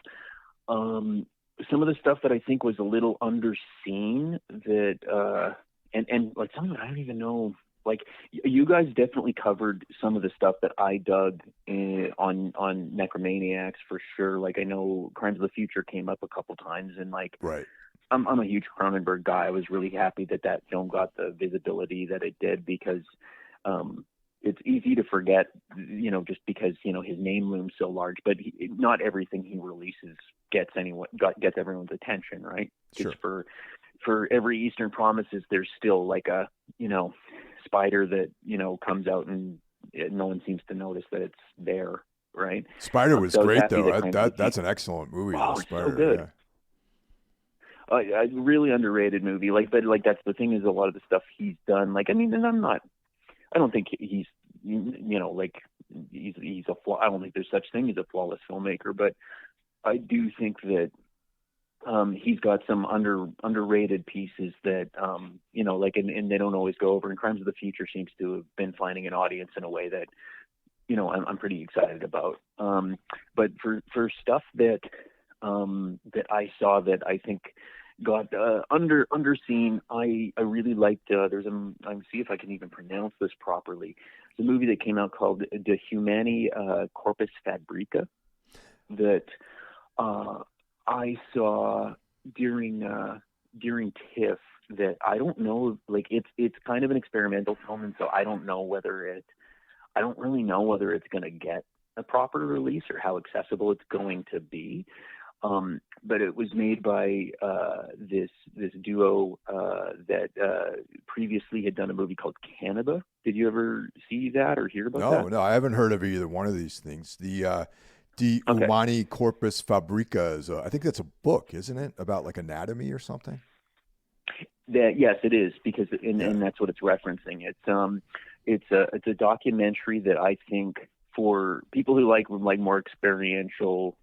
Speaker 2: Some of the stuff that I think was a little underseen that, and like, some of it I don't even know. Like, you guys definitely covered some of the stuff that I dug on Necromaniacs for sure. Like, I know Crimes of the Future came up a couple times, and, like,
Speaker 1: right.
Speaker 2: I'm a huge Cronenberg guy. I was really happy that film got the visibility that it did, because it's easy to forget, just because, his name looms so large, but not everything he releases gets everyone's attention, right?
Speaker 1: Sure.
Speaker 2: It's for every Eastern Promises, there's still, like, a, spider that, comes out and no one seems to notice that it's there, right?
Speaker 1: Spider was great, though. That's an excellent movie.
Speaker 2: Oh,
Speaker 1: Spider,
Speaker 2: so good.
Speaker 1: Yeah.
Speaker 2: A really underrated movie. Like, but, like, that's the thing, is a lot of the stuff he's done. Like, I mean, and I don't think he's, like, he's a flaw. I don't think there's such thing as a flawless filmmaker, but I do think that he's got some underrated pieces that, like, and they don't always go over. And Crimes of the Future seems to have been finding an audience in a way that, I'm pretty excited about. But for stuff that I saw that I think got underseen, I really liked. I'm see if I can even pronounce this properly. It's a movie that came out called De Humani Corpus Fabrica that I saw during TIFF, that I don't know, like, it's kind of an experimental film, and so I don't really know whether it's going to get a proper release or how accessible it's going to be. But it was made by this duo that previously had done a movie called Cannabis. Did you ever see that or hear about that?
Speaker 1: No, I haven't heard of either one of these things. The De Humani Corpus Fabrica is, I think that's a book, isn't it? About, like, anatomy or something?
Speaker 2: Yes, it is, because and that's what it's referencing. It's a documentary that I think, for people who like more experiential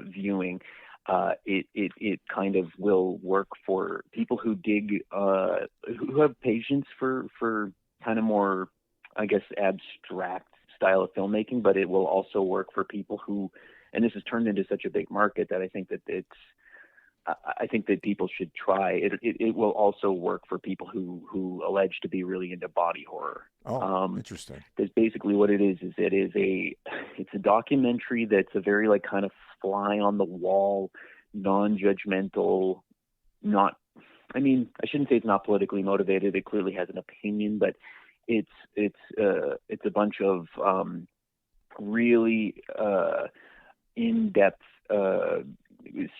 Speaker 2: viewing, it kind of will work for people who dig who have patience for kind of more, I guess, abstract style of filmmaking, but it will also work for people who, and this has turned into such a big market that I think that it's I think that people should try it. It will also work for people who allege to be really into body horror.
Speaker 1: Interesting.
Speaker 2: Because basically what it is it's a documentary that's a very like kind of fly on the wall, non-judgmental, not, I mean, I shouldn't say it's not politically motivated. It clearly has an opinion, but it's a bunch of really in-depth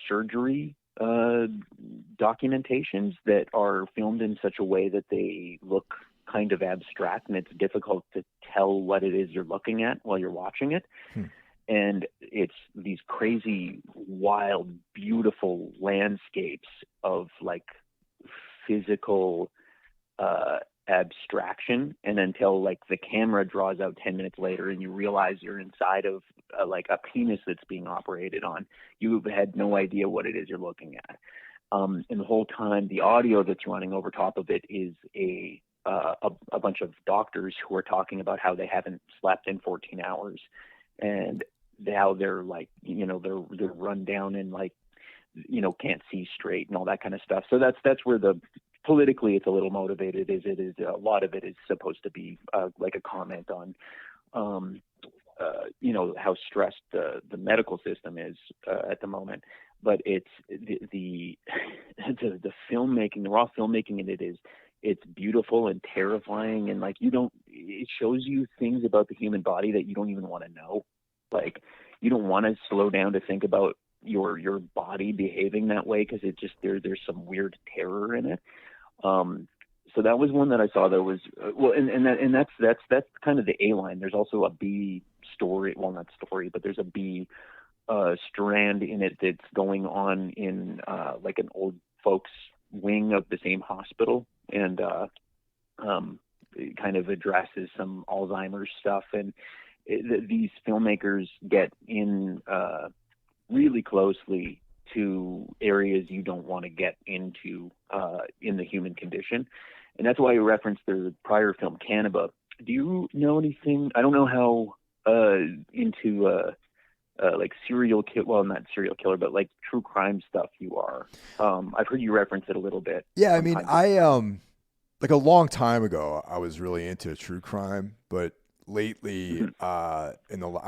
Speaker 2: surgery documentations that are filmed in such a way that they look kind of abstract, and it's difficult to tell what it is you're looking at while you're watching it. And it's these crazy, wild, beautiful landscapes of like physical abstraction, and until like the camera draws out 10 minutes later and you realize you're inside of like a penis that's being operated on, you've had no idea what it is you're looking at. And the whole time the audio that's running over top of it is a bunch of doctors who are talking about how they haven't slept in 14 hours and how they're like, you know, they're run down and like, you know, can't see straight and all that kind of stuff. So that's where the politically it's a little motivated. A lot of it is supposed to be like a comment on you know, how stressed the medical system is at the moment. But it's the filmmaking, the raw filmmaking in it is, it's beautiful and terrifying, and like it shows you things about the human body that you don't even want to know. Like you don't want to slow down to think about your body behaving that way, because it just there's some weird terror in it. So that was one that I saw that was and that's kind of the A line. There's also a B story, well, not story, but there's a B strand in it that's going on in like an old folks wing of the same hospital, and it kind of addresses some Alzheimer's stuff, and these filmmakers get in really closely to areas you don't want to get into in the human condition. And that's why you referenced the prior film Cannibal. Do you know anything? I don't know how into like not serial killer, but like true crime stuff you are. I've heard you reference it a little bit.
Speaker 1: Yeah, I mean, I like a long time ago, I was really into true crime, but lately, I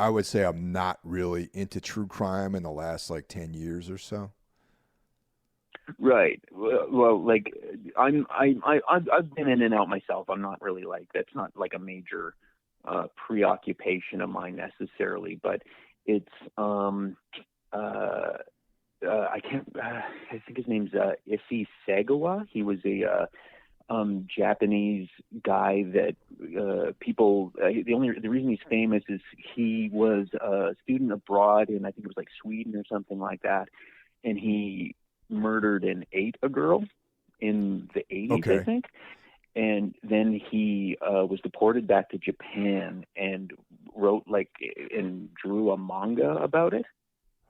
Speaker 1: would say I'm not really into true crime in the last like 10 years or so.
Speaker 2: Right. Well, like I've been in and out myself. I'm not really like, that's not like a major preoccupation of mine necessarily, but it's I think his name's Issei Sagawa. He was a Japanese guy that people the reason he's famous is he was a student abroad in, I think it was like Sweden or something like that, and he murdered and ate a girl in the 80s. Okay. I think. And then he was deported back to Japan and wrote and drew a manga about it.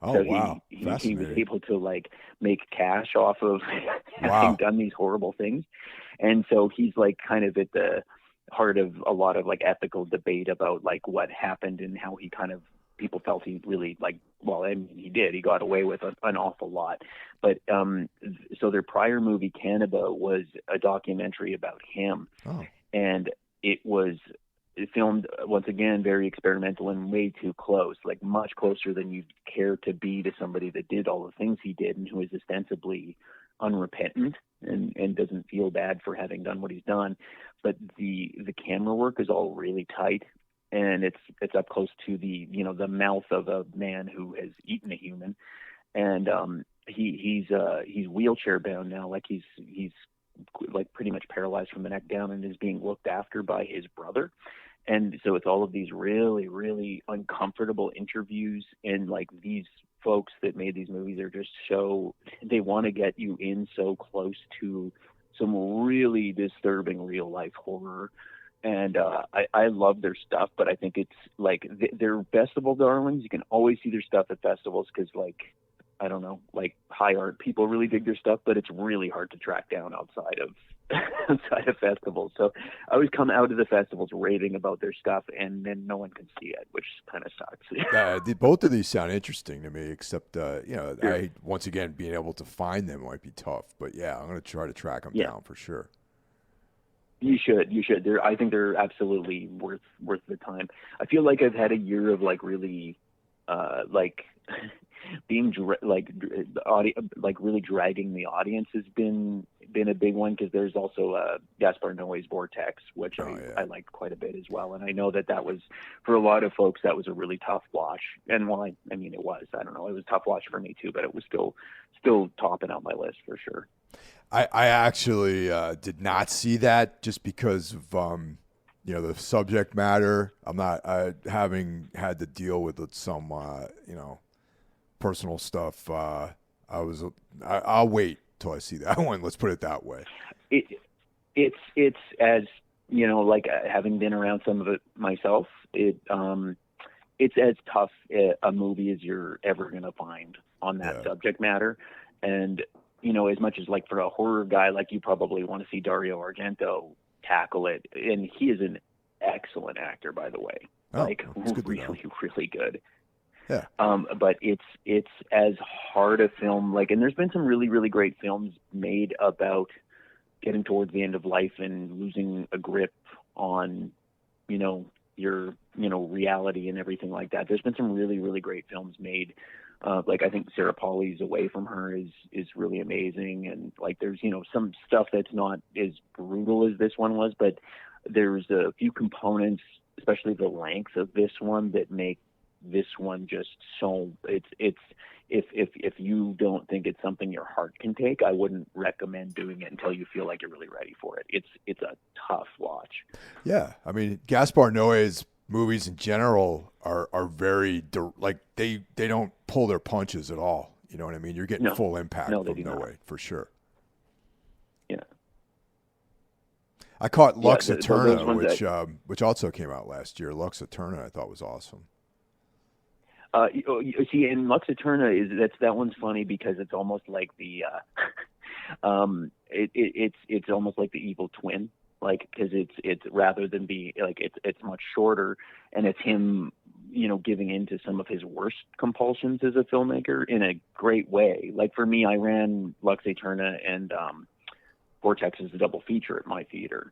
Speaker 1: Oh, so wow.
Speaker 2: He was able to like make cash off of having done these horrible things. And so he's like kind of at the heart of a lot of like ethical debate about like what happened and how he kind of, people felt he really like, well, I mean, he got away with an awful lot. But so their prior movie Cannibal was a documentary about him. Oh. And it was filmed, once again, very experimental and way too close, like much closer than you'd care to be to somebody that did all the things he did and who is ostensibly unrepentant and doesn't feel bad for having done what he's done. But the camera work is all really tight, and it's up close to the mouth of a man who has eaten a human, and he's wheelchair bound now, like he's like pretty much paralyzed from the neck down, and is being looked after by his brother. And so it's all of these really, really uncomfortable interviews, and like these folks that made these movies are just they want to get you in so close to some really disturbing real life horror. And I love their stuff, but I think it's like they're festival darlings. You can always see their stuff at festivals because, like, I don't know, like high art people really dig their stuff, but it's really hard to track down outside of outside of festivals. So I always come out of the festivals raving about their stuff, and then no one can see it, which kind of sucks.
Speaker 1: Both of these sound interesting to me, except
Speaker 2: Sure.
Speaker 1: I once again being able to find them might be tough. But yeah, I'm gonna try to track them
Speaker 2: Yeah,
Speaker 1: down for sure.
Speaker 2: you should. You should. I think they're absolutely worth the time. I feel like I've had a year of like really, like being the like really dragging the audience has been a big one, because there's also Gaspar Noé's Vortex, which
Speaker 1: Oh yeah.
Speaker 2: I liked quite a bit as well, and I know that was for a lot of folks that was a really tough watch, and well, I mean it was, I don't know, it was a tough watch for me too, but it was still topping out my list for sure.
Speaker 1: I actually did not see that just because of the subject matter. I'm not having had to deal with some personal stuff. I'll wait till I see that one. Let's put it that way.
Speaker 2: it it's as like having been around some of it myself, it's as tough a movie as you're ever going to find on that
Speaker 1: Yeah.
Speaker 2: subject matter. And as much as like for a horror guy, like you probably want to see Dario Argento tackle it, and he is an excellent actor, by the way.
Speaker 1: Oh,
Speaker 2: Like
Speaker 1: that's good to know.
Speaker 2: really good.
Speaker 1: Yeah.
Speaker 2: But it's as hard a film, like, and there's been some really, really great films made about getting towards the end of life and losing a grip on, your, reality and everything like that. There's been some really, really great films made. Like I think Sarah Polley's Away From Her is really amazing. And like, there's, some stuff that's not as brutal as this one was, but there's a few components, especially the length of this one, that make this one just so it's if you don't think it's something your heart can take, I wouldn't recommend doing it until you feel like you're really ready for it. It's a tough watch.
Speaker 1: Yeah. I mean, Gaspar Noé's movies in general are very like they don't pull their punches at all. You know what I mean? You're getting full impact
Speaker 2: No, they
Speaker 1: from
Speaker 2: do not.
Speaker 1: Noé for sure.
Speaker 2: Yeah.
Speaker 1: I caught Lux
Speaker 2: those
Speaker 1: Eterna,
Speaker 2: ones that,
Speaker 1: which also came out last year. Lux Eterna, I thought was awesome.
Speaker 2: you see, in Lux Eterna that one's funny because it's almost like the it's almost like the evil twin, like, because it's rather than be like it's much shorter, and it's him giving into some of his worst compulsions as a filmmaker in a great way. Like for me, I ran Lux Eterna and Vortex as a double feature at my theater.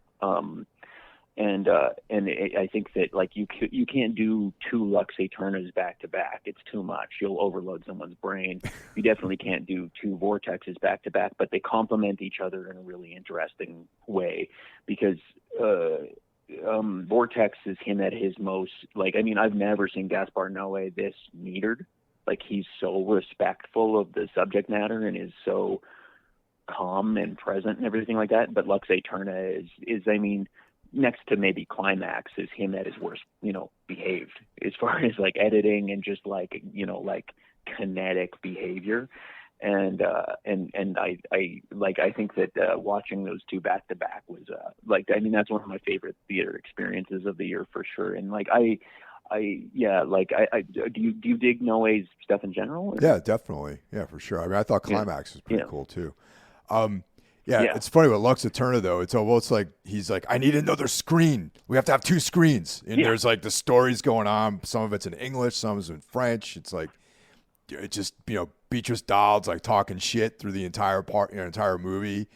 Speaker 2: I think that like you can't do two Lux Eternas back to back. It's too much. You'll overload someone's brain. You definitely can't do two Vortexes back to back, but they complement each other in a really interesting way, because Vortex is him at his most, like, I mean, I've never seen Gaspar Noé this metered. Like, he's so respectful of the subject matter and is so calm and present and everything like that. But Lux Eterna is I mean, next to maybe Climax, is him at his worst, behaved, as far as like editing and just like, like kinetic behavior. And I think that watching those two back to back was like, I mean, that's one of my favorite theater experiences of the year for sure. And like do you dig Noé's stuff in general? Or?
Speaker 1: Yeah, definitely. Yeah, for sure. I mean, I thought Climax was pretty cool too. Yeah,
Speaker 2: Yeah.
Speaker 1: it's funny with Lux Eterna though. It's almost like he's like, I need another screen. We have to have two screens, and there's like the stories going on. Some of it's in English, some is in French. It's like it just Beatrice Dowd's like talking shit through the entire entire movie.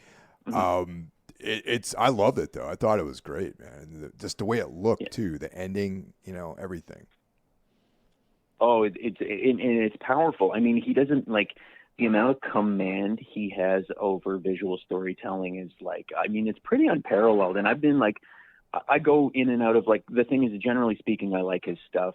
Speaker 2: Mm-hmm.
Speaker 1: It's I loved it though. I thought it was great, man. And just the way it looked too, the ending, everything.
Speaker 2: Oh, it's powerful. I mean, he doesn't like. The amount of command he has over visual storytelling is like, I mean, it's pretty unparalleled. And I've been like, I go in and out of like, the thing is, generally speaking, I like his stuff.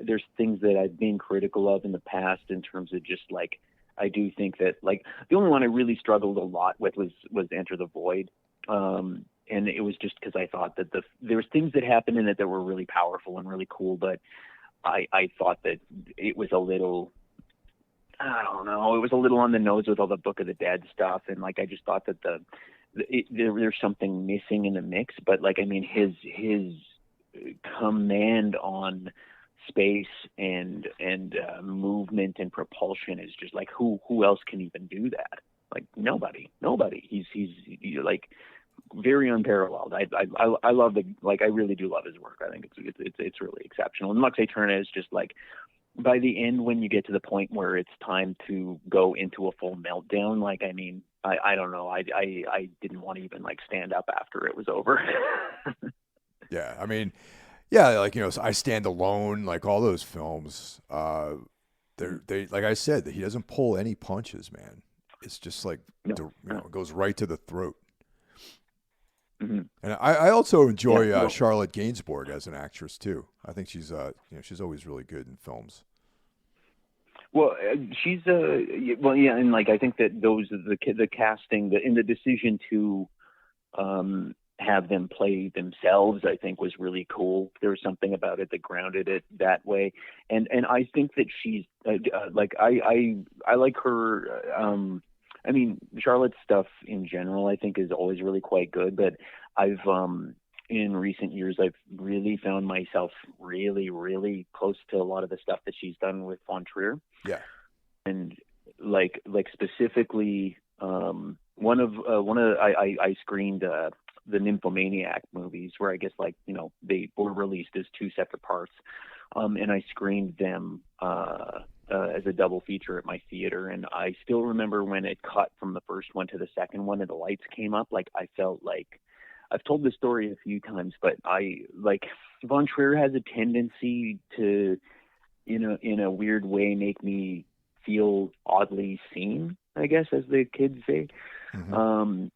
Speaker 2: There's things that I've been critical of in the past in terms of just like, I do think that like the only one I really struggled a lot with was Enter the Void. And it was just because I thought that there was things that happened in it that were really powerful and really cool. But I thought that it was a little, I don't know, it was a little on the nose with all the Book of the Dead stuff, and like I just thought that there's something missing in the mix. But like, I mean, his command on space and movement and propulsion is just like, who else can even do that? Like nobody. He's like very unparalleled. I love I really do love his work. I think it's really exceptional. And Lux Aeterna is just like, by the end, when you get to the point where it's time to go into a full meltdown, like, I mean, I don't know. I didn't want to even like stand up after it was over.
Speaker 1: Yeah, I mean, yeah, like, you know, I Stand Alone, like all those films, they like I said, he doesn't pull any punches, man. It's just like,
Speaker 2: No.
Speaker 1: you know, it goes right to the throat.
Speaker 2: Mm-hmm.
Speaker 1: And I also enjoy
Speaker 2: Yeah,
Speaker 1: Charlotte Gainsbourg as an actress too. I think she's you know, she's always really good in films.
Speaker 2: Well, she's well, yeah, and like I think that those the casting, in the decision to have them play themselves, I think was really cool. There was something about it that grounded it that way, and I think that she's like I like her. I mean, Charlotte's stuff in general, I think, is always really quite good. But I've in recent years, I've really found myself really, really close to a lot of the stuff that she's done with Von Trier.
Speaker 1: Yeah.
Speaker 2: And like specifically, I screened the Nymphomaniac movies, where I guess, like, you know, they were released as two separate parts, and I screened them as a double feature at my theater. And I still remember when it cut from the first one to the second one and the lights came up, like I felt like, I've told this story a few times, but I like, Von Trier has a tendency to, you know, in a weird way, make me feel oddly seen, I guess, as the kids say.
Speaker 1: Mm-hmm.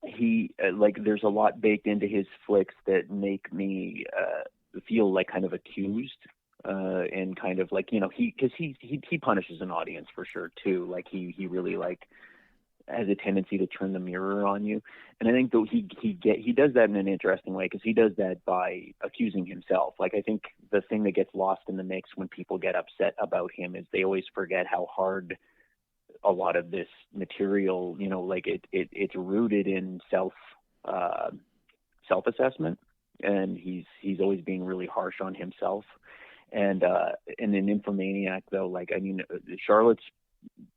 Speaker 2: He like, there's a lot baked into his flicks that make me feel like kind of accused, and kind of like, you know, because he punishes an audience for sure too. Like he really like has a tendency to turn the mirror on you. And I think though he does that in an interesting way, because he does that by accusing himself. Like, I think the thing that gets lost in the mix when people get upset about him is they always forget how hard a lot of this material, you know, like it's rooted in self-assessment, and he's always being really harsh on himself. And in Nymphomaniac, though, like, I mean, Charlotte's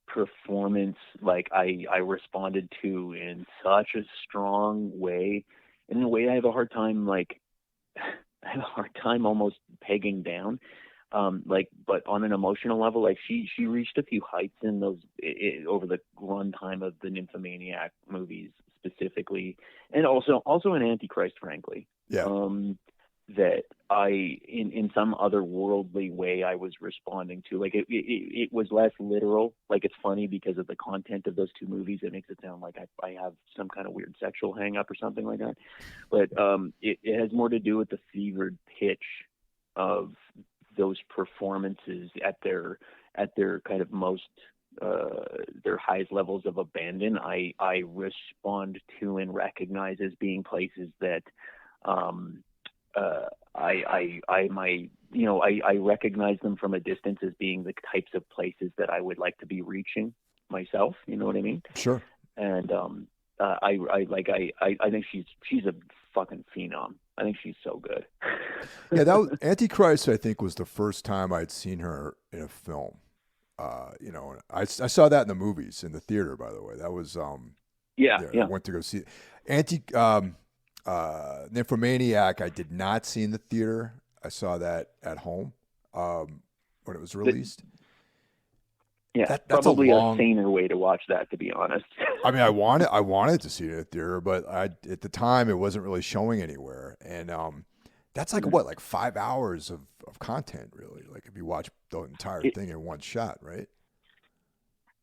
Speaker 2: performance, like, I responded to in such a strong way, in a way I have a hard time, like, I have a hard time almost pegging down. Like, but on an emotional level, like, she reached a few heights in those over the run time of the Nymphomaniac movies specifically, and also in Antichrist, frankly.
Speaker 1: Yeah.
Speaker 2: That I, in some otherworldly way, I was responding to. Like, it was less literal. Like, it's funny because of the content of those two movies. It makes it sound like I have some kind of weird sexual hang up or something like that. But it has more to do with the fevered pitch of those performances at their kind of most their highest levels of abandon. I respond to and recognize as being places that I recognize them from a distance as being the types of places that I would like to be reaching myself. You know what I mean?
Speaker 1: Sure.
Speaker 2: And I think she's a fucking phenom. I think she's so good.
Speaker 1: Yeah, Antichrist, I think, was the first time I'd seen her in a film. You know, I saw that in the movies, in the theater, by the way. That was
Speaker 2: Yeah.
Speaker 1: I went to go see it. Nymphomaniac, I did not see in the theater. I saw that at home when it was released.
Speaker 2: That's
Speaker 1: probably
Speaker 2: a saner way to watch that, to be honest.
Speaker 1: I mean, I wanted to see it at the theater, but at the time it wasn't really showing anywhere. And that's like what, like 5 hours of content, really. Like, if you watch the entire thing in one shot, right?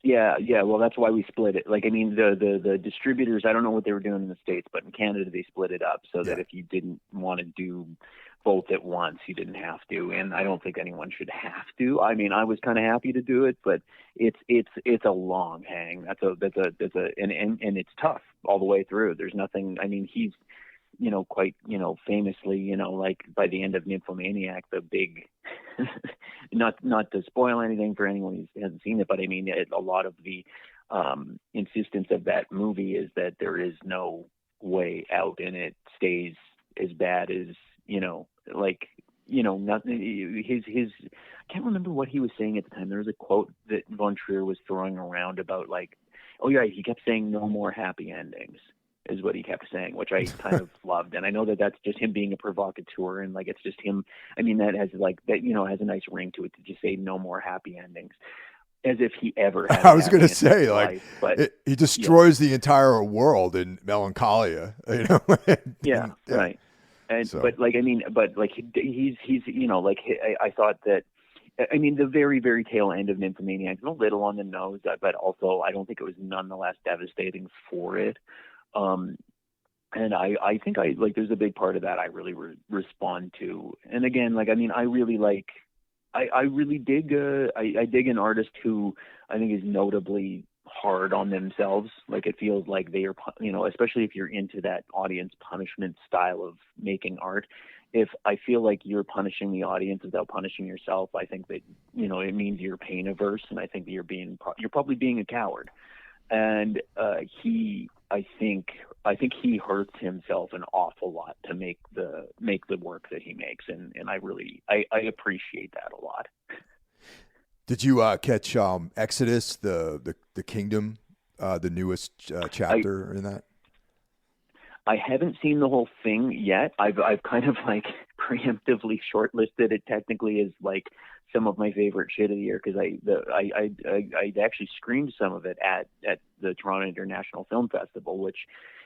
Speaker 2: Yeah. Well, that's why we split it. Like, I mean, the distributors, I don't know what they were doing in the States, but in Canada they split it up so that if you didn't want to do both at once, you didn't have to. And I don't think anyone should have to. I mean, I was kind of happy to do it, but it's a long hang. And it's tough all the way through. There's nothing. I mean, he's, you know, quite, you know, famously, you know, like, by the end of Nymphomaniac, the big, not to spoil anything for anyone who hasn't seen it, but I mean, a lot of the insistence of that movie is that there is no way out, and it stays as bad as, you know, like, you know, nothing. His I can't remember what he was saying at the time. There was a quote that Von Trier was throwing around about, like, Oh yeah, he kept saying no more happy endings is what he kept saying, which I kind of loved. And I know that that's just him being a provocateur, and like it's just him. I mean, that has like that, you know, has a nice ring to it to just say no more happy endings, as if he ever had.
Speaker 1: I was going to say, like,
Speaker 2: life. But
Speaker 1: he destroys the entire world in Melancholia, you know?
Speaker 2: yeah, right. And
Speaker 1: So.
Speaker 2: but like I mean, but like he's you know, like I thought that. I mean, the very, very tail end of Nymphomaniac is a little on the nose, but also I don't think it was nonetheless devastating for it. And I think I like, there's a big part of that I really respond to. And again, like, I mean, I really like, I really dig, I dig an artist who I think is notably hard on themselves. Like, it feels like they are, you know, especially if you're into that audience punishment style of making art. If I feel like you're punishing the audience without punishing yourself, I think that, you know, it means you're pain averse. And I think that you're probably being a coward. And I think he hurts himself an awful lot to make the work that he makes, and I really I appreciate that a lot.
Speaker 1: Did you catch Exodus, the Kingdom, the newest chapter in that?
Speaker 2: I haven't seen the whole thing yet. I've kind of like preemptively shortlisted it technically as like some of my favorite shit of the year, because I actually screened some of it at the Toronto International Film Festival, which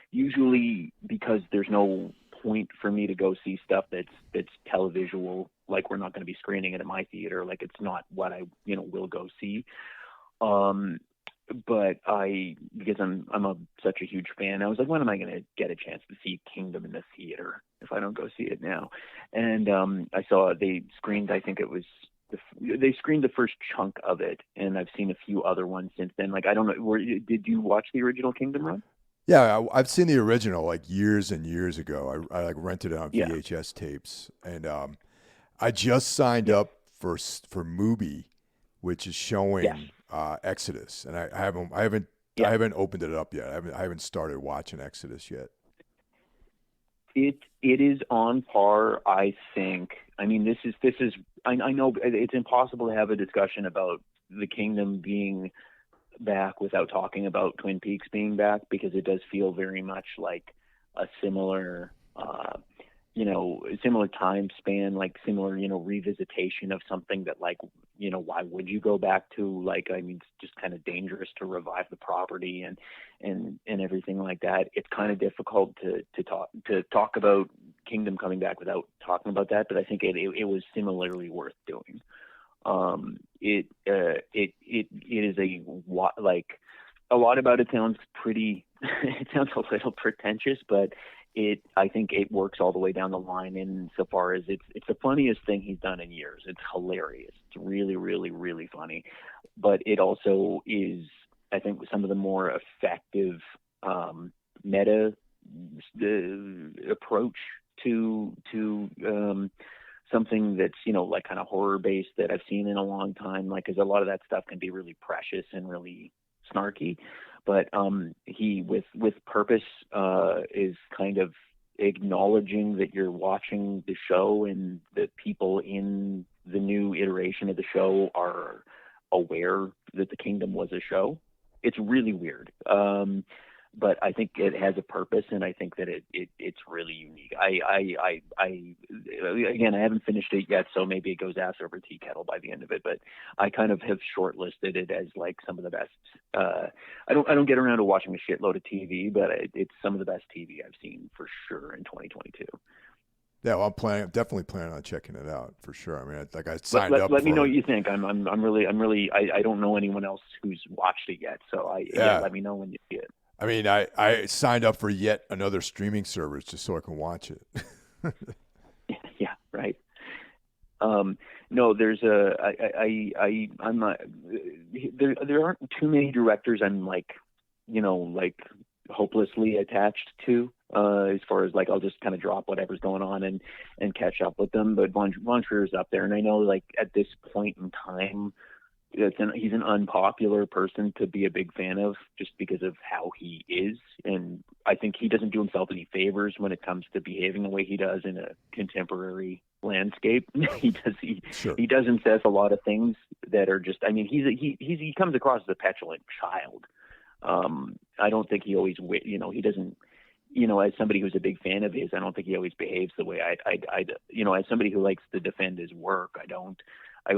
Speaker 2: usually, because there's no point for me to go see stuff that's televisual, like we're not going to be screening it at my theater, like it's not what I, you know, will go see. But because I'm such a huge fan, I was like, when am I going to get a chance to see Kingdom in the theater if I don't go see it now? And I saw they screened, I think it was, they screened the first chunk of it, and I've seen a few other ones since then. Like, I don't know, did you watch the original Kingdom run?
Speaker 1: Yeah, I've seen the original like years and years ago. I like rented it on VHS tapes, and I just signed up for Mubi, which is showing Exodus, and I haven't opened it up yet. I haven't started watching Exodus yet.
Speaker 2: It is on par, I think. I mean, this is. I know it's impossible to have a discussion about the Kingdom being back without talking about Twin Peaks being back, because it does feel very much like a similar, similar time span, like similar, revisitation of something that, like, why would you go back to? Like, I mean, it's just kind of dangerous to revive the property and everything like that. It's kind of difficult to talk about Kingdom coming back without talking about that, but I think it was similarly worth doing. It is a lot about it sounds pretty, it sounds a little pretentious, but I think it works all the way down the line insofar as it's the funniest thing he's done in years. It's hilarious. It's really, really, really funny, but it also is, I think, some of the more effective, meta approach to something that's, like kind of horror based that I've seen in a long time. Like, cause a lot of that stuff can be really precious and really snarky, but he with purpose is kind of acknowledging that you're watching the show and that people in the new iteration of the show are aware that the Kingdom was a show. It's really weird. But I think it has a purpose, and I think that it's really unique. I again, I haven't finished it yet, so maybe it goes ass over tea kettle by the end of it. But I kind of have shortlisted it as like some of the best. I don't get around to watching a shitload of TV, but it's some of the best TV I've seen for sure in 2022.
Speaker 1: Yeah, well, I'm definitely planning on checking it out for sure. I mean, I signed up.
Speaker 2: Let me know what you think. I'm really. I don't know anyone else who's watched it yet, so let me know when you see it.
Speaker 1: I mean, I signed up for yet another streaming service just so I can watch it.
Speaker 2: Yeah, right. No, there's I'm not. There aren't too many directors I'm like hopelessly attached to. As far as like, I'll just kind of drop whatever's going on and catch up with them. But Von Trier's up there, and I know, like, at this point in time, he's an unpopular person to be a big fan of just because of how he is, and I think he doesn't do himself any favors when it comes to behaving the way he does in a contemporary landscape. He does and says a lot of things that are just, I mean, he comes across as a petulant child, I don't think he always, he doesn't, as somebody who's a big fan of his, I don't think he always behaves the way as somebody who likes to defend his work,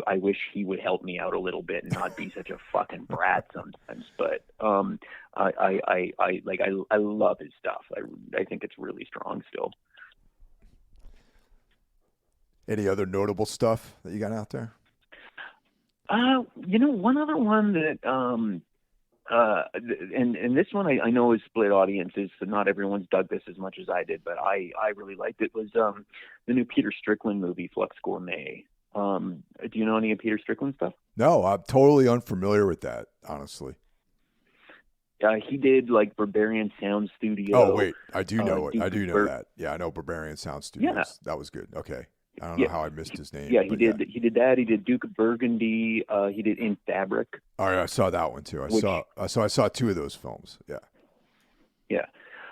Speaker 2: I wish he would help me out a little bit and not be such a fucking brat sometimes. But I love his stuff. I think it's really strong still.
Speaker 1: Any other notable stuff that you got out there?
Speaker 2: One other one that and this one I know is split audiences, so not everyone's dug this as much as I did, but I really liked it. Was the new Peter Strickland movie, Flux Gourmet. Do you know any of Peter Strickland stuff?
Speaker 1: No, I'm totally unfamiliar with that, honestly.
Speaker 2: He did like Barbarian Sound Studio.
Speaker 1: Oh wait, I do know it.
Speaker 2: Duke
Speaker 1: I do know that. Yeah, I know Barbarian Sound Studios. Yeah. That was good. Okay. I don't know how I missed his name.
Speaker 2: Yeah, he did. Yeah. He did that. He did Duke of Burgundy. He did In Fabric.
Speaker 1: Oh, yeah, I saw that one too. I saw two of those films. Yeah.
Speaker 2: Yeah.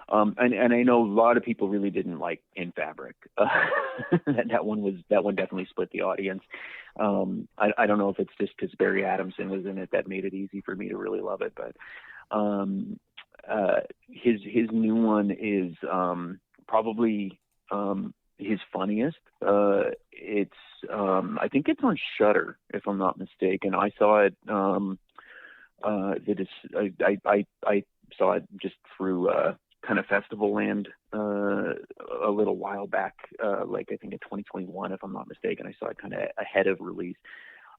Speaker 2: And I know a lot of people really didn't like In Fabric. That one definitely split the audience. I don't know if it's just because Barry Adamson was in it that made it easy for me to really love it, but his new one is probably his funniest. It's I think it's on Shudder, if I'm not mistaken. I saw it. I saw it just through kind of Festival Land a little while back, like I think in 2021, if I'm not mistaken. I saw it kind of ahead of release.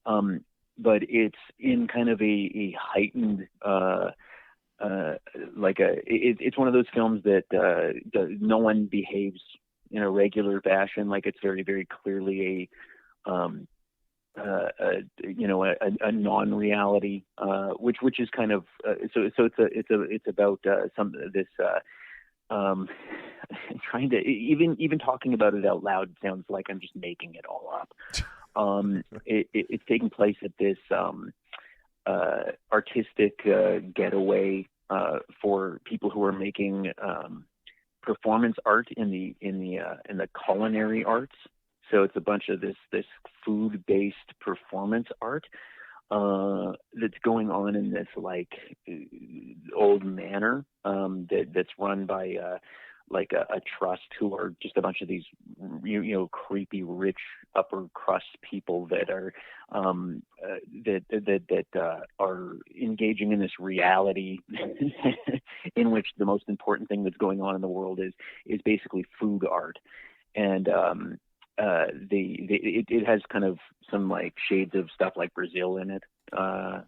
Speaker 2: But it's in kind of a heightened, it's one of those films that no one behaves in a regular fashion. Like it's very, very clearly a non-reality, which is kind of it's about trying to even talking about it out loud sounds like I'm just making it all up. It's taking place at this artistic getaway for people who are making performance art in the culinary arts. So it's a bunch of this food-based performance art that's going on in this like old manor that's run by like a trust who are just a bunch of these creepy rich upper crust people that are are engaging in this reality in which the most important thing that's going on in the world is basically food art. And it has kind of some like shades of stuff like Brazil in it,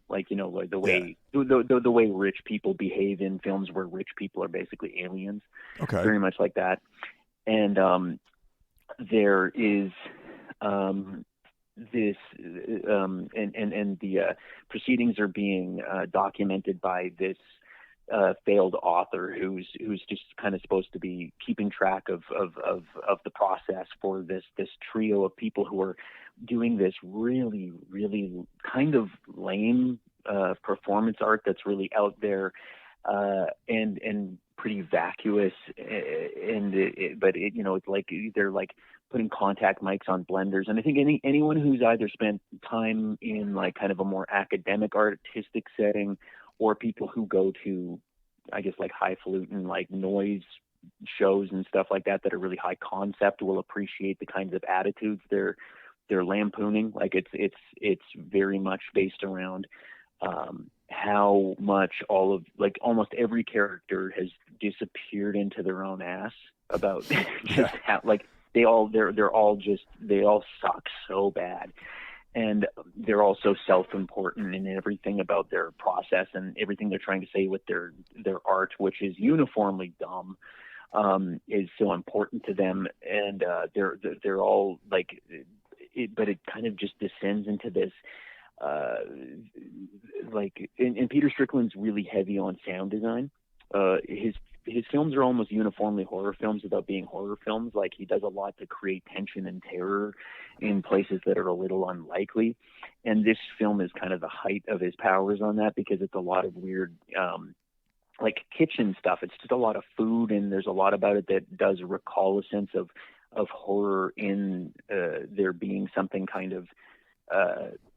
Speaker 2: like the way the way rich people behave in films where rich people are basically aliens.
Speaker 1: Okay,
Speaker 2: very much like that. And there is this and the proceedings are being documented by this failed author who's just kind of supposed to be keeping track of the process for this trio of people who are doing this really, really kind of lame performance art that's really out there and pretty vacuous, but it's like they're like putting contact mics on blenders. And I think anyone who's either spent time in like kind of a more academic artistic setting, or people who go to, I guess, like highfalutin, like noise shows and stuff like that are really high concept, will appreciate the kinds of attitudes they're lampooning. Like it's very much based around how much almost every character has disappeared into their own ass about just how, like they all suck so bad. And they're also self-important in everything about their process and everything they're trying to say with their art, which is uniformly dumb, is so important to them. And they're all like, but it kind of just descends into this, like, and Peter Strickland's really heavy on sound design. His films are almost uniformly horror films without being horror films. Like he does a lot to create tension and terror in places that are a little unlikely. And this film is kind of the height of his powers on that, because it's a lot of weird, like kitchen stuff. It's just a lot of food, and there's a lot about it that does recall a sense of horror in there being something kind of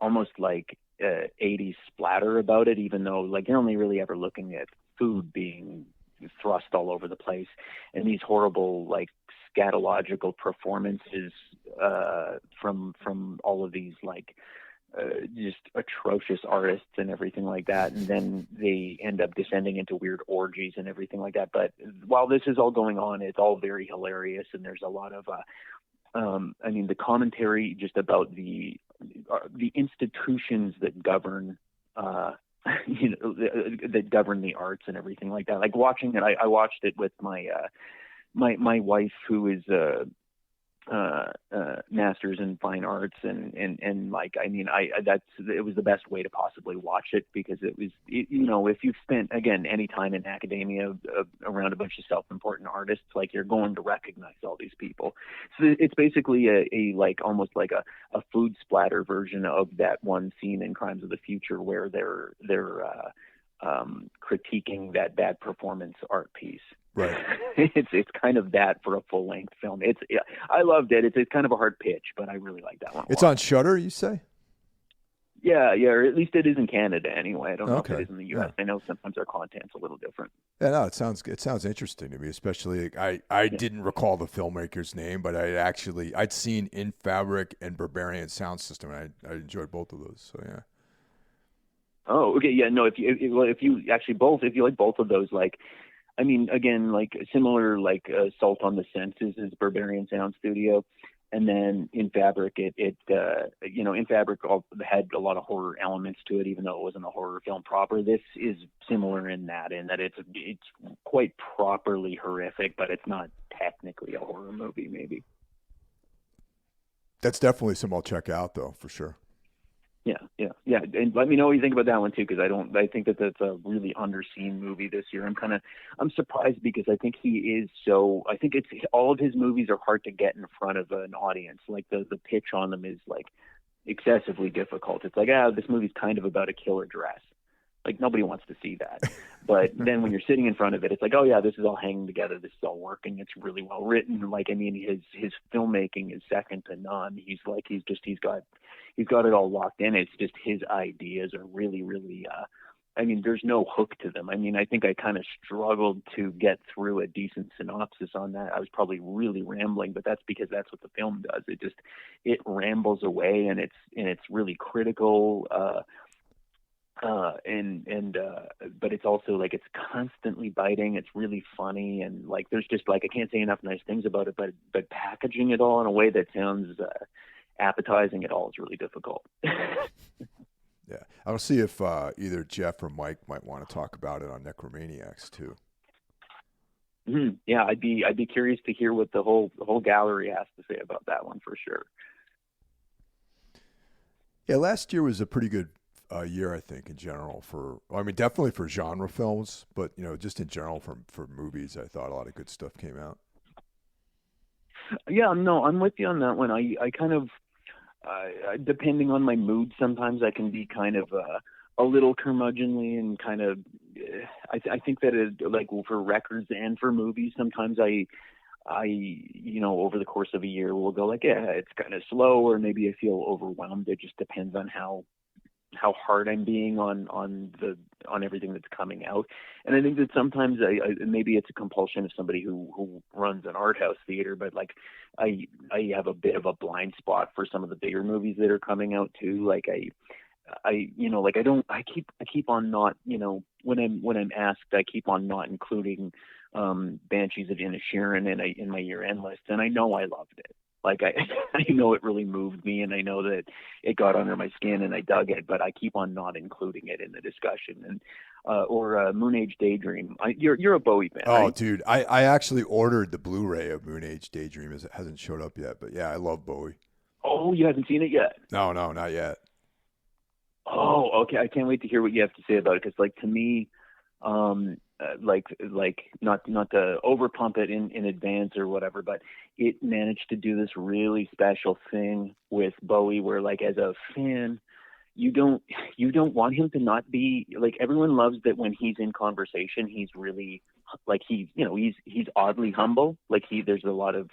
Speaker 2: almost like 80s splatter about it, even though like you're only really ever looking at food being thrust all over the place, and these horrible like scatological performances from all of these like just atrocious artists and everything like that, and then they end up descending into weird orgies and everything like that. But while this is all going on, it's all very hilarious, and there's a lot of I mean, the commentary just about the institutions that govern that govern the arts and everything like that. Like watching it, I watched it with my my wife, who is masters in fine arts, and like, I mean, it was the best way to possibly watch it, because you know, if you've spent again any time in academia around a bunch of self-important artists, like, you're going to recognize all these people. So it's basically a like almost like a food splatter version of that one scene in Crimes of the Future where they're critiquing that bad performance art piece.
Speaker 1: Right.
Speaker 2: It's kind of that for a full length film. I loved it. It's kind of a hard pitch, but I really like that one.
Speaker 1: It's on Shudder, you say?
Speaker 2: Yeah, or at least it is in Canada anyway. I don't know if it is in the U.S.
Speaker 1: Yeah.
Speaker 2: I know sometimes our content's a little different.
Speaker 1: Yeah, no, it sounds interesting to me, especially I didn't recall the filmmaker's name, but I'd seen In Fabric and Barbarian Sound System, and I enjoyed both of those. So yeah.
Speaker 2: Oh, okay, yeah, no. If you like both of those, like, I mean, again, like similar, like Salt on the Senses is Barbarian Sound Studio, and then In Fabric, In Fabric had a lot of horror elements to it, even though it wasn't a horror film proper. This is similar in that it's quite properly horrific, but it's not technically a horror movie. Maybe.
Speaker 1: That's definitely something I'll check out, though, for sure.
Speaker 2: Yeah. And let me know what you think about that one too, because I think that's a really underseen movie this year. I'm surprised, because I think it's all of his movies are hard to get in front of an audience. Like the pitch on them is like excessively difficult. It's like, this movie's kind of about a killer dress. Like, nobody wants to see that. But then when you're sitting in front of it, it's like, oh yeah, this is all hanging together. This is all working. It's really well written. Like, I mean, his filmmaking is second to none. He's got it all locked in. It's just his ideas are really, really, I mean, there's no hook to them. I mean, I think I kind of struggled to get through a decent synopsis on that. I was probably really rambling, but that's because that's what the film does. It rambles away, and it's really critical, but it's also like, it's constantly biting. It's really funny, and like, there's just like, I can't say enough nice things about it, but packaging it all in a way that sounds appetizing at all is really difficult.
Speaker 1: Yeah, I'll see if either Jeff or Mike might want to talk about it on Necromaniacs too.
Speaker 2: Mm-hmm. Yeah, I'd be curious to hear what the whole gallery has to say about that one, for sure.
Speaker 1: Yeah, last year was a pretty good year, I think, in general definitely for genre films, but just in general for movies, I thought a lot of good stuff came out.
Speaker 2: Yeah, no, I'm with you on that one. I kind of, depending on my mood, sometimes I can be kind of a little curmudgeonly, and kind of, I think that like for records and for movies, sometimes I over the course of a year will go like, yeah, it's kind of slow, or maybe I feel overwhelmed. It just depends on how hard I'm being on everything that's coming out. And I think that sometimes maybe it's a compulsion of somebody who runs an art house theater, but like I have a bit of a blind spot for some of the bigger movies that are coming out too. Like I keep on not, when I'm asked, I keep on not including Banshees of Inisherin in my year-end list, and I know I loved it. Like, I know it really moved me, and I know that it got under my skin, and I dug it, but I keep on not including it in the discussion. And or Moon Age Daydream. You're a Bowie fan.
Speaker 1: Oh,
Speaker 2: right?
Speaker 1: Dude, I actually ordered the Blu-ray of Moon Age Daydream. It hasn't showed up yet, but yeah, I love Bowie.
Speaker 2: Oh, you haven't seen it yet?
Speaker 1: No, not yet.
Speaker 2: Oh, okay. I can't wait to hear what you have to say about it, because, like, to me, like not to overpump it in advance or whatever, but it managed to do this really special thing with Bowie, where, like, as a fan, you don't want him to not be, like, everyone loves that when he's in conversation, he's really, like, he's oddly humble. Like, there's a lot of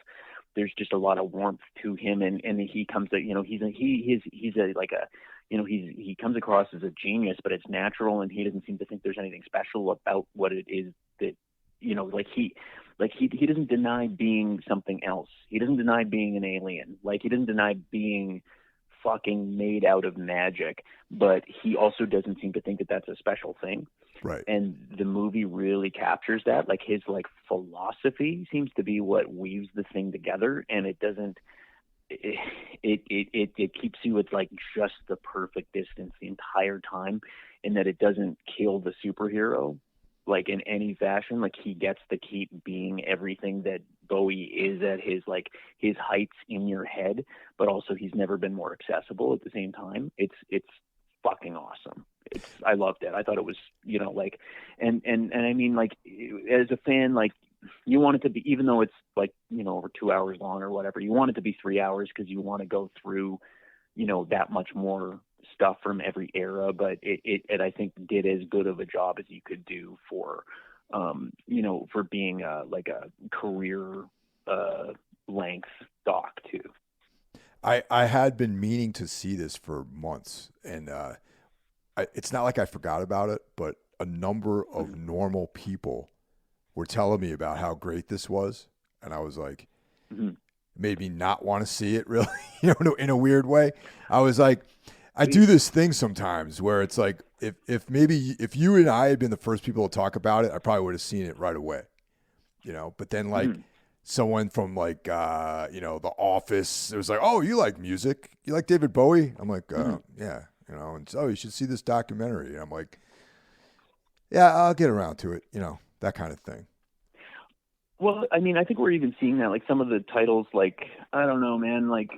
Speaker 2: there's just a lot of warmth to him, and he comes to, he's a like a, he comes across as a genius, but it's natural, and he doesn't seem to think there's anything special about what it is that, he doesn't deny being something else. He doesn't deny being an alien. Like, he doesn't deny being fucking made out of magic, but he also doesn't seem to think that that's a special thing.
Speaker 1: Right.
Speaker 2: And the movie really captures that. Like, his like philosophy seems to be what weaves the thing together, and it doesn't. It keeps you at like just the perfect distance the entire time, in that it doesn't kill the superhero like in any fashion. Like, he gets to keep being everything that Bowie is at his heights in your head, but also he's never been more accessible at the same time. It's fucking awesome. I loved it. I thought it was, and I mean, like, as a fan, like, you want it to be, even though it's like, over 2 hours long or whatever, you want it to be 3 hours because you want to go through, that much more stuff from every era. But it I think did as good of a job as you could do for, for being like a career length doc too.
Speaker 1: I had been meaning to see this for months, and it's not like I forgot about it, but a number of normal people were telling me about how great this was, and I was like, made me not want to see it really, in a weird way. I was like, I do this thing sometimes where it's like, if you and I had been the first people to talk about it, I probably would have seen it right away, but then like someone from like, The Office, it was like, oh, you like music? You like David Bowie? I'm like, yeah, and so, you should see this documentary. And I'm like, yeah, I'll get around to it, that kind of thing.
Speaker 2: Well, I mean, I think we're even seeing that, like some of the titles, like, I don't know, man, like,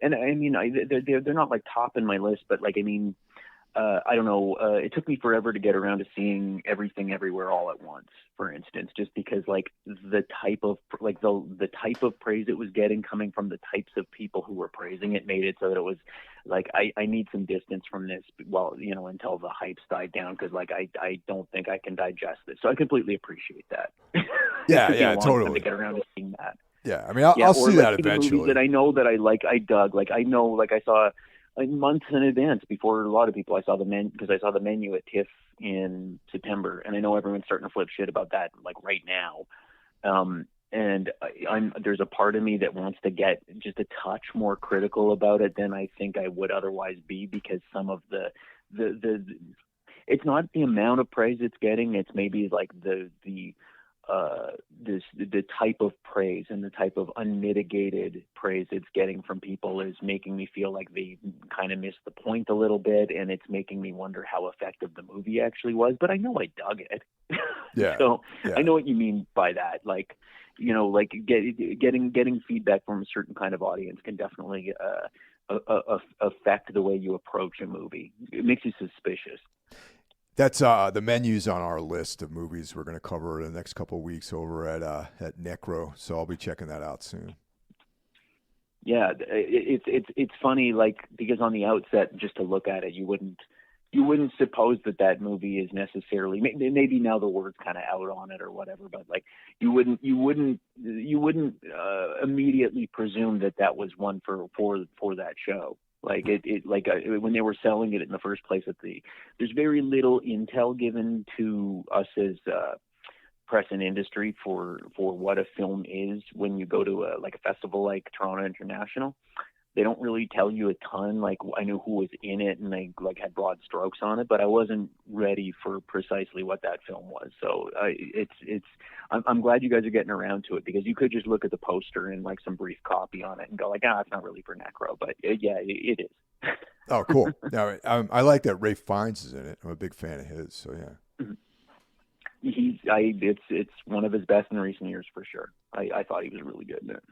Speaker 2: and I mean, they're not like top in my list, but like, I mean, I don't know. It took me forever to get around to seeing Everything Everywhere All at Once, for instance, just because like the type of like the type of praise it was getting coming from the types of people who were praising it made it so that it was like, I need some distance from this, until the hype's died down, because like I don't think I can digest this. So I completely appreciate that.
Speaker 1: Yeah, totally.
Speaker 2: To get around to seeing that.
Speaker 1: Yeah, I mean, I'll see
Speaker 2: like
Speaker 1: that eventually.
Speaker 2: Movies that I know that I dug. Like, I know, like, I saw like months in advance before a lot of people. I saw the menu at TIFF in September, and I know everyone's starting to flip shit about that like right now. And there's a part of me that wants to get just a touch more critical about it than I think I would otherwise be, because some of the it's not the amount of praise it's getting. It's maybe like the type of praise and the type of unmitigated praise it's getting from people is making me feel like they kind of missed the point a little bit, and it's making me wonder how effective the movie actually was. But I know I dug it.
Speaker 1: Yeah.
Speaker 2: So
Speaker 1: yeah.
Speaker 2: I know what you mean by that. Like, like getting feedback from a certain kind of audience can definitely affect the way you approach a movie. It makes you suspicious.
Speaker 1: That's the menu's on our list of movies we're going to cover in the next couple of weeks over at Necro, so I'll be checking that out soon.
Speaker 2: Yeah, it's funny, like, because on the outset, just to look at it, you wouldn't suppose that movie is necessarily, maybe now the word's kind of out on it or whatever, but like you wouldn't immediately presume that was one for that show. Like when they were selling it in the first place there's very little intel given to us as press and industry for what a film is when you go to a festival like Toronto International. They don't really tell you a ton. Like, I knew who was in it and they like had broad strokes on it, but I wasn't ready for precisely what that film was. So I'm glad you guys are getting around to it, because you could just look at the poster and like some brief copy on it and go like, it's not really for Necro, but yeah, it is.
Speaker 1: Oh, cool. Now, I like that Ralph Fiennes is in it. I'm a big fan of his. So yeah.
Speaker 2: It's one of his best in recent years for sure. I thought he was really good in it.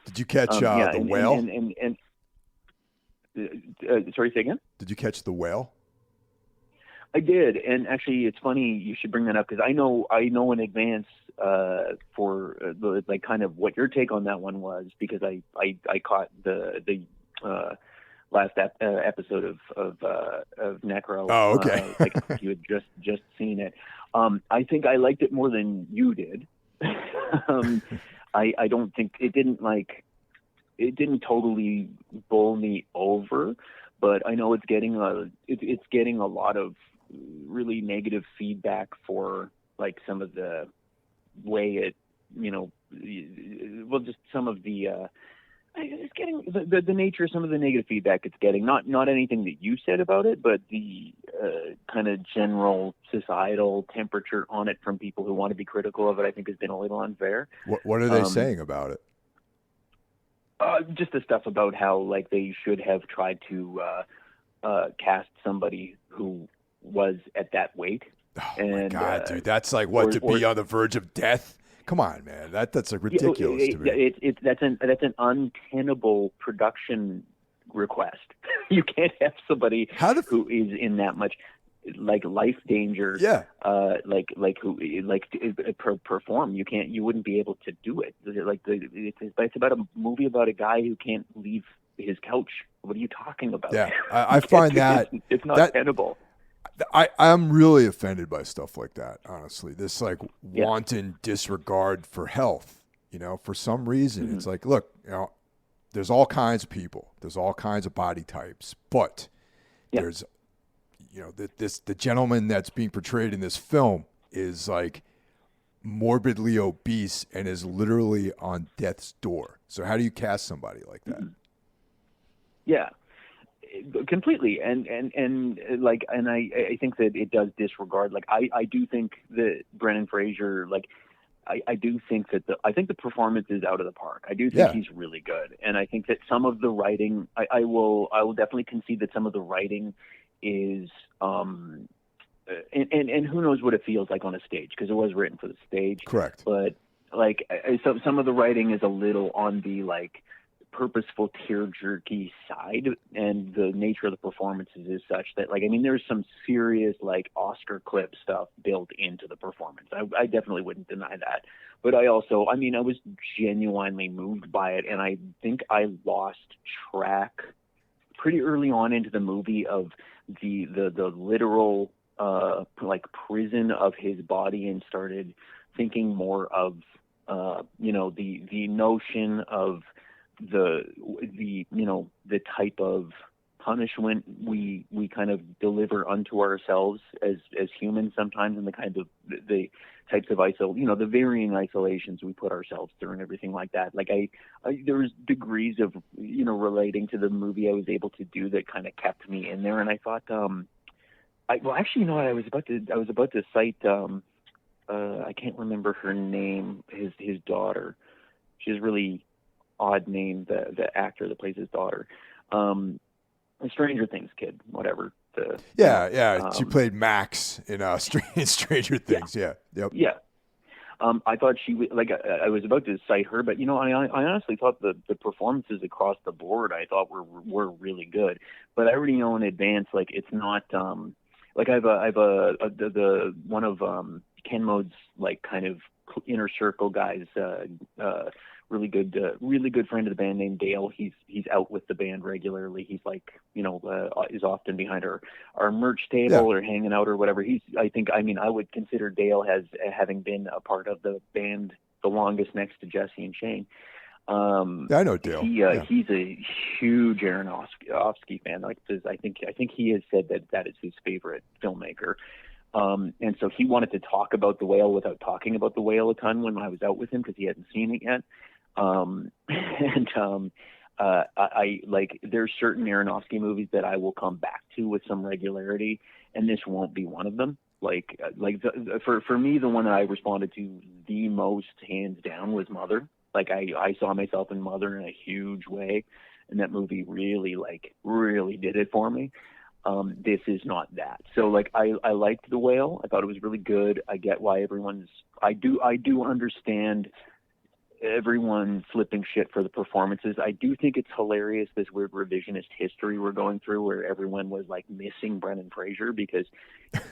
Speaker 1: Did you catch The Whale?
Speaker 2: Sorry, say again?
Speaker 1: Did you catch The Whale?
Speaker 2: I did, and actually, it's funny you should bring that up, because I know in advance for like kind of what your take on that one was, because I caught the last episode of Necro.
Speaker 1: Oh, okay.
Speaker 2: Like you had just seen it. I think I liked it more than you did. I don't think it didn't totally bowl me over, but I know it's getting a lot of really negative feedback for like some of the way it, well, just some of the it's getting the nature of some of the negative feedback it's getting. Not anything that you said about it, but the kind of general societal temperature on it from people who want to be critical of it, I think, has been a little unfair.
Speaker 1: What are they saying about it?
Speaker 2: Just the stuff about how like they should have tried to cast somebody who was at that weight.
Speaker 1: Oh my God, dude, that's like to be on the verge of death. Come on, man, that's like ridiculous to me.
Speaker 2: That's an untenable production request. You can't have somebody who is in that much like life danger.
Speaker 1: Yeah.
Speaker 2: Perform. You wouldn't be able to do it. It's about a movie about a guy who can't leave his couch. What are you talking about?
Speaker 1: Yeah, I find that
Speaker 2: it's not tenable.
Speaker 1: I'm really offended by stuff like that, honestly. This like wanton disregard for health, for some reason. It's like, look, there's all kinds of people. There's all kinds of body types. But there's, the gentleman that's being portrayed in this film is like morbidly obese and is literally on death's door. So how do you cast somebody like that?
Speaker 2: Yeah. Completely, and I think that it does disregard. Like I do think that Brendan Fraser, like I do think that I think the performance is out of the park. I do think he's really good, and I think that some of the writing, I will definitely concede that some of the writing is and who knows what it feels like on a stage, because it was written for the stage.
Speaker 1: Correct.
Speaker 2: But like so some of the writing is a little on the like purposeful tear-jerky side, and the nature of the performances is such that there's some serious like Oscar clip stuff built into the performance. I definitely wouldn't deny that, but I was genuinely moved by it, and I think I lost track pretty early on into the movie of the literal like prison of his body, and started thinking more of the notion of the type of punishment we kind of deliver unto ourselves as humans sometimes, and the kind of the types of the varying isolations we put ourselves through and everything like that. Like there was degrees of relating to the movie I was able to do that kind of kept me in there, and I thought I was about to cite I can't remember her name, his daughter. She's really odd name, the actor that plays his daughter, Stranger Things kid, whatever.
Speaker 1: She played Max in Stranger Things. I thought she was I was about to cite her, but I honestly thought the performances across the board I thought were really good, but I already know in advance it's not I have the one of Ken Mode's like kind of inner circle guys, really good friend of the band named Dale. He's out with the band regularly. He's is often behind our merch table or hanging out or whatever. I would consider Dale as having been a part of the band the longest, next to Jesse and Shane. I know Dale.
Speaker 2: He's a huge Aronofsky fan. I think he has said that is his favorite filmmaker. And so he wanted to talk about The Whale without talking about The Whale a ton when I was out with him, because he hadn't seen it yet. There's certain Aronofsky movies that I will come back to with some regularity, and this won't be one of them. For me, the one that I responded to the most, hands down, was Mother. I saw myself in Mother in a huge way, and that movie really did it for me. This is not that. So I liked The Whale. I thought it was really good. I get why I do understand everyone flipping shit for the performances. I do think it's hilarious, this weird revisionist history we're going through, where everyone was missing Brendan Fraser, because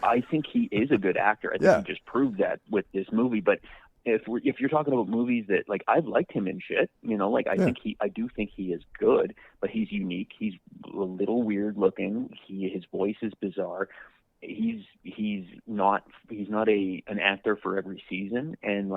Speaker 2: I think he is a good actor. I think he just proved that with this movie. But if you're talking about movies that I've liked him in shit, I do think he is good, but he's unique. He's a little weird looking. His voice is bizarre. He's not an actor for every season, and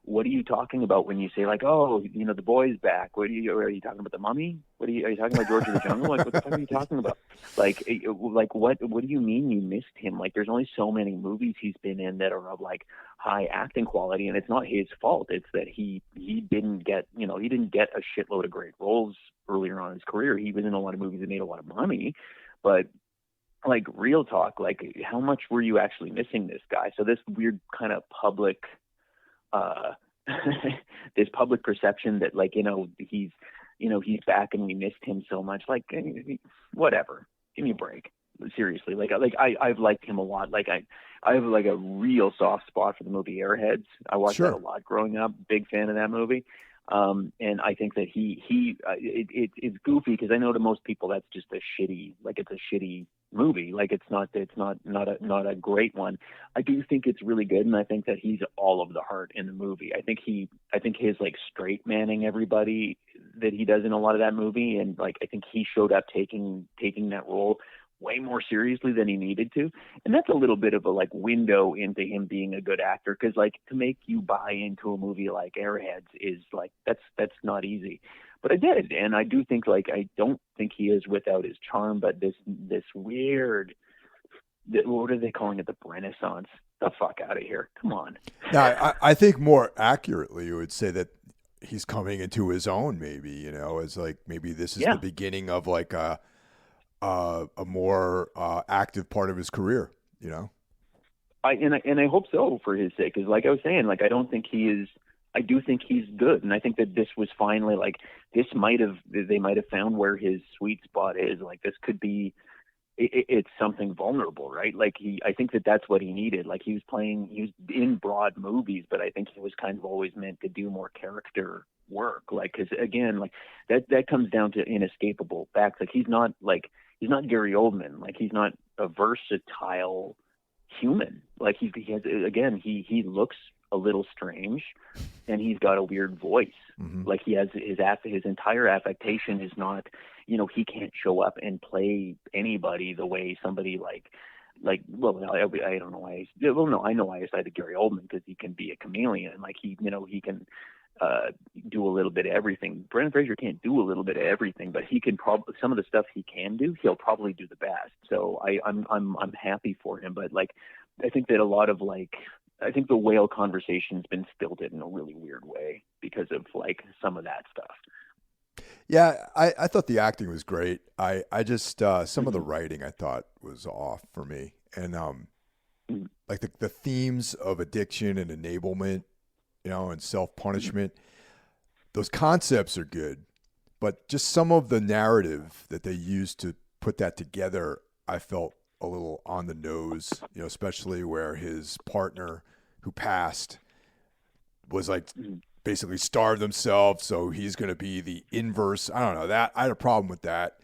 Speaker 2: what are you talking about when you say like, oh, the boy's back? Are you talking about the Mummy? Are you talking about George of the Jungle? Like, what the fuck are you talking about? Like, what do you mean you missed him? Like, there's only so many movies he's been in that are of like high acting quality, and it's not his fault. It's that he didn't get a shitload of great roles earlier on in his career. He was in a lot of movies that made a lot of money, but like, real talk, like, how much were you actually missing this guy? So this weird kind of public uh this public perception that, like, he's back and we missed him so much, like, whatever, give me a break, seriously. I've liked him a lot. I have like a real soft spot for the movie Airheads. I watched
Speaker 1: Sure.
Speaker 2: that a lot growing up, big fan of that movie. And I think that it's goofy, because I know to most people that's just it's a shitty movie. Like, it's not a great one. I do think it's really good, and I think that he's all of the heart in the movie. I think his like straight manning everybody that he does in a lot of that movie, and like I think he showed up taking that role way more seriously than he needed to, and that's a little bit of a like window into him being a good actor, because like to make you buy into a movie like Airheads is like that's not easy. But I did, and I do think, like, I don't think he is without his charm, but this weird, what are they calling it, the Renaissance? The fuck out of here! Come on.
Speaker 1: Now, I think more accurately, you would say that he's coming into his own. Maybe, as like, maybe this is the beginning of like a more active part of his career.
Speaker 2: I hope so, for his sake, because like I was saying, like, I don't think he is. I do think he's good, and I think that this was finally like they might have found where his sweet spot is. Like, this could be it's something vulnerable, right? Like, I think that that's what he needed. Like, he was in broad movies, but I think he was kind of always meant to do more character work. Like, because again, like that comes down to inescapable facts. Like, he's not Gary Oldman. Like, he's not a versatile human. Like, he looks a little strange, and he's got a weird voice.
Speaker 1: Mm-hmm.
Speaker 2: Like, he has his entire affectation is not, he can't show up and play anybody the way somebody well, I don't know why. Well, no, I know why I cited Gary Oldman, because he can be a chameleon. Like, he can do a little bit of everything. Brendan Fraser can't do a little bit of everything, but he can probably, some of the stuff he can do, he'll probably do the best. So I'm happy for him. But like, I think that a lot of I think the whale conversation's been stilted in a really weird way because of like some of that stuff.
Speaker 1: Yeah, I thought the acting was great. I just some of the writing I thought was off for me, and like the themes of addiction and enablement, and self-punishment. Those concepts are good, but just some of the narrative that they used to put that together, I felt a little on the nose, especially where his partner who passed was like basically starved himself, so he's going to be the inverse. I don't know, that I had a problem with that.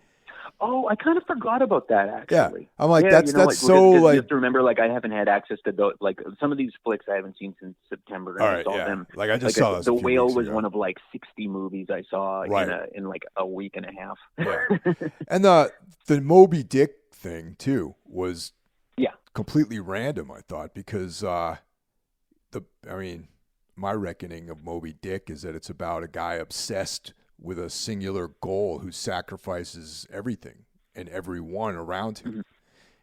Speaker 2: Oh, I kind of forgot about that, actually.
Speaker 1: Yeah, I'm like, that's so like.
Speaker 2: You have to remember, like, I haven't had access to those, like, some of these flicks I haven't seen since September.
Speaker 1: All right, yeah.
Speaker 2: Them.
Speaker 1: Like, I just saw
Speaker 2: The Whale was one of like 60 movies I saw in like a week and a half.
Speaker 1: Yeah. And the Moby Dick thing too was completely random, I thought, because my reckoning of Moby Dick is that it's about a guy obsessed with a singular goal who sacrifices everything and everyone around him. Mm-hmm.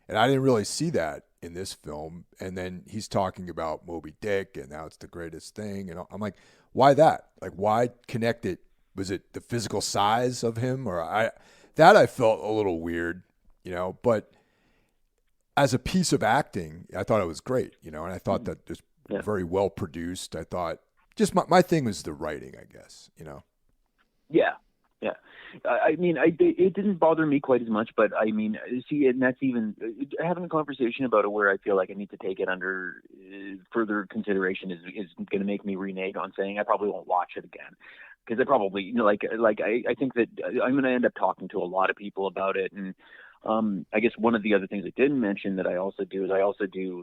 Speaker 1: And I didn't really see that in this film. And then he's talking about Moby Dick and now it's the greatest thing. And I'm like, why that? Like, why connect it? Was it the physical size of him? I felt a little weird, but as a piece of acting, I thought it was great, and I thought that just very well produced. I thought just my thing was the writing, I guess,
Speaker 2: Yeah. I mean, it didn't bother me quite as much, but I mean, see, and that's even having a conversation about it where I feel like I need to take it under further consideration is going to make me renege on saying I probably won't watch it again. Because I probably, I think that I'm going to end up talking to a lot of people about it. And I guess one of the other things I didn't mention that I also do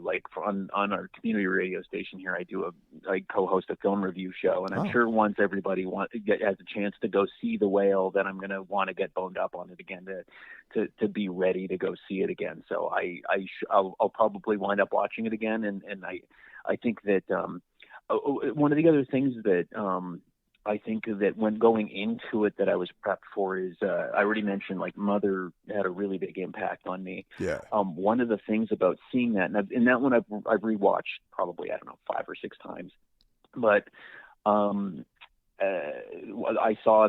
Speaker 2: like on our community radio station here, I co-host a film review show, and I'm sure once everybody has a chance to go see The Whale, then I'm going to want to get boned up on it again to be ready to go see it again. So I'll probably wind up watching it again, and I think that one of the other things that I think that when going into it that I was prepped for is I already mentioned like Mother had a really big impact on me.
Speaker 1: Yeah.
Speaker 2: One of the things about seeing that, and that one I've rewatched probably, I don't know, 5 or 6 times, but I saw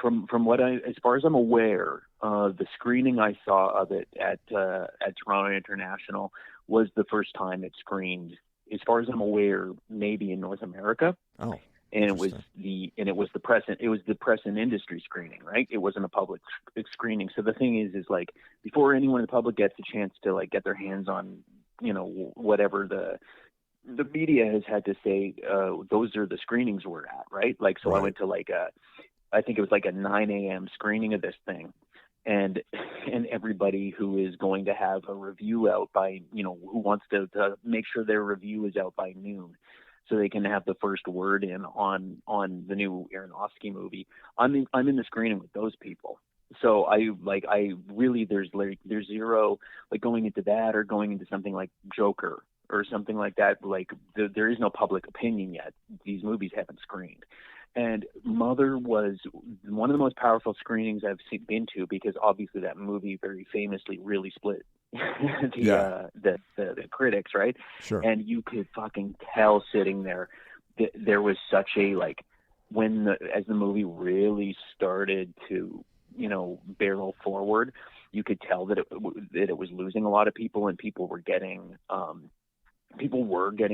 Speaker 2: from what as far as I'm aware, the screening I saw of it at Toronto International was the first time it screened, as far as I'm aware, maybe in North America.
Speaker 1: Oh.
Speaker 2: And it was the press and industry screening, right? It wasn't a public screening. So the thing is like before anyone in the public gets a chance to like get their hands on, whatever the media has had to say, those are the screenings we're at, right? Like, so right. I went to I think it was like a 9 a.m. screening of this thing. And everybody who is going to have a review out by, who wants to make sure their review is out by noon, so they can have the first word in on the new Aronofsky movie. I'm in the screening with those people. So I really, there's zero, like going into that or going into something like Joker or something like that. Like there is no public opinion yet. These movies haven't screened. And Mother was one of the most powerful screenings I've been to, because obviously that movie very famously really split the critics, right?
Speaker 1: Sure.
Speaker 2: And you could fucking tell sitting there that there was such a as the movie really started to barrel forward, you could tell that it was losing a lot of people, and people were getting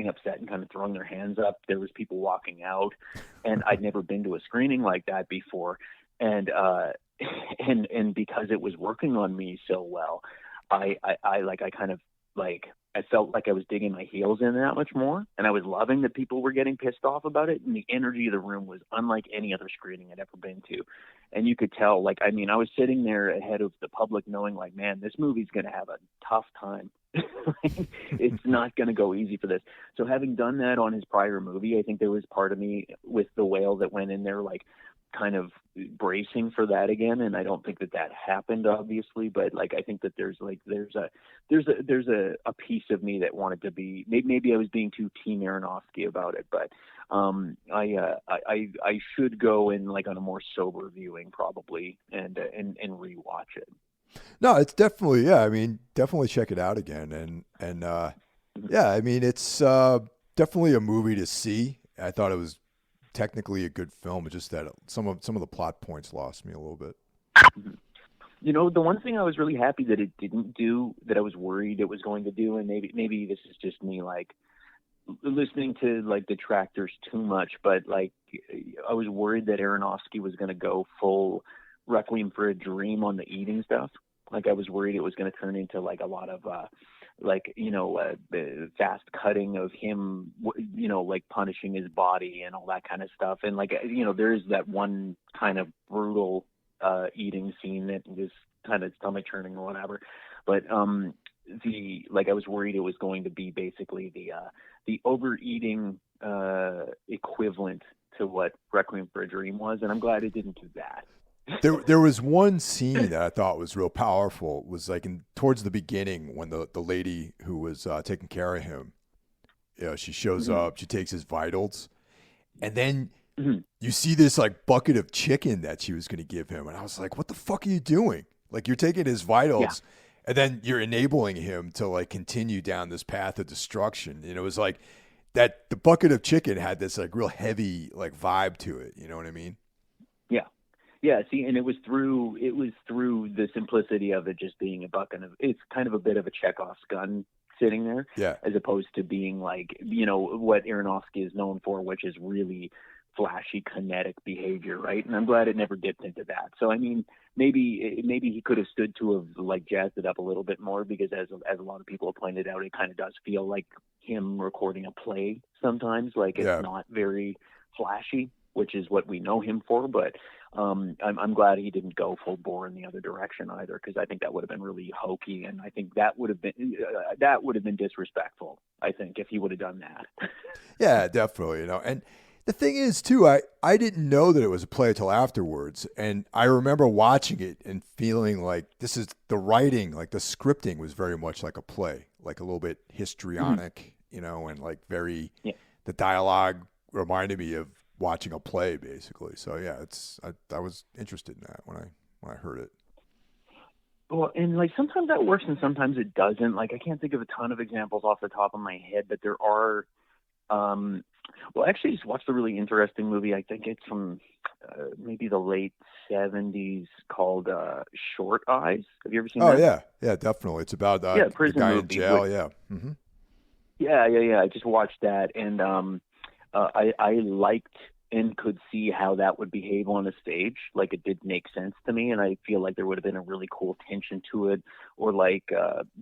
Speaker 2: upset and kind of throwing their hands up. There was people walking out, and I'd never been to a screening like that before. And because it was working on me so well, I felt like I was digging my heels in that much more, and I was loving that people were getting pissed off about it. And the energy of the room was unlike any other screening I'd ever been to. And you could tell, I was sitting there ahead of the public knowing man, this movie's going to have a tough time. It's not going to go easy for this. So having done that on his prior movie, I think there was part of me with The Whale that went in there kind of bracing for that again. And I don't think that happened, obviously, but I think that there's a piece of me that wanted to be, maybe I was being too Team Aronofsky about it, but I should go in on a more sober viewing probably and rewatch it.
Speaker 1: No, it's definitely, definitely check it out again. And it's definitely a movie to see. I thought it was technically a good film. It's just that some of the plot points lost me a little bit.
Speaker 2: The one thing I was really happy that it didn't do, that I was worried it was going to do, and maybe this is just me listening to detractors too much, but I was worried that Aronofsky was going to go full Requiem for a Dream on the eating stuff. I was worried it was going to turn into a lot of fast cutting of him, punishing his body and all that kind of stuff. And there is that one kind of brutal eating scene that was kind of stomach churning or whatever. But I was worried it was going to be basically the overeating equivalent to what Requiem for a Dream was, and I'm glad it didn't do that.
Speaker 1: There was one scene that I thought was real powerful. It was towards the beginning when the lady who was taking care of him, she shows up, she takes his vitals, and then you see this bucket of chicken that she was going to give him, and I was like, "What the fuck are you doing? You're taking his vitals, and then you're enabling him to continue down this path of destruction." And it was that the bucket of chicken had this real heavy vibe to it. You know what I mean?
Speaker 2: Yeah, see, and it was through the simplicity of it just being a bucket of, it's kind of a bit of a Chekhov's gun sitting there, as opposed to being what Aronofsky is known for, which is really flashy kinetic behavior, right? And I'm glad it never dipped into that. So maybe he could have stood to have jazzed it up a little bit more, because as a lot of people have pointed out, it kind of does feel like him recording a play sometimes. It's not very flashy, which is what we know him for, but I'm glad he didn't go full bore in the other direction either, because I think that would have been really hokey, and I think that would have been disrespectful, I think, if he would have done that.
Speaker 1: Yeah, definitely. And the thing is too, I didn't know that it was a play until afterwards, and I remember watching it and feeling this is the writing, the scripting was very much like a play, a little bit histrionic, and very the dialogue reminded me of watching a play, basically. So yeah, I was interested in that when I heard it.
Speaker 2: Well, and like sometimes that works and sometimes it doesn't. Like I can't think of a ton of examples off the top of my head, but there are. Well, actually, just watched a really interesting movie. I think it's from maybe the late '70s called Short Eyes. Have you ever seen that?
Speaker 1: Oh yeah, definitely. It's about
Speaker 2: Yeah,
Speaker 1: the
Speaker 2: prison
Speaker 1: guy in
Speaker 2: movie.
Speaker 1: jail. Yeah. Mm-hmm.
Speaker 2: Yeah. I just watched that, and I liked and could see how that would behave on a stage. Like it did make sense to me, and I feel like there would have been a really cool tension to it. Or like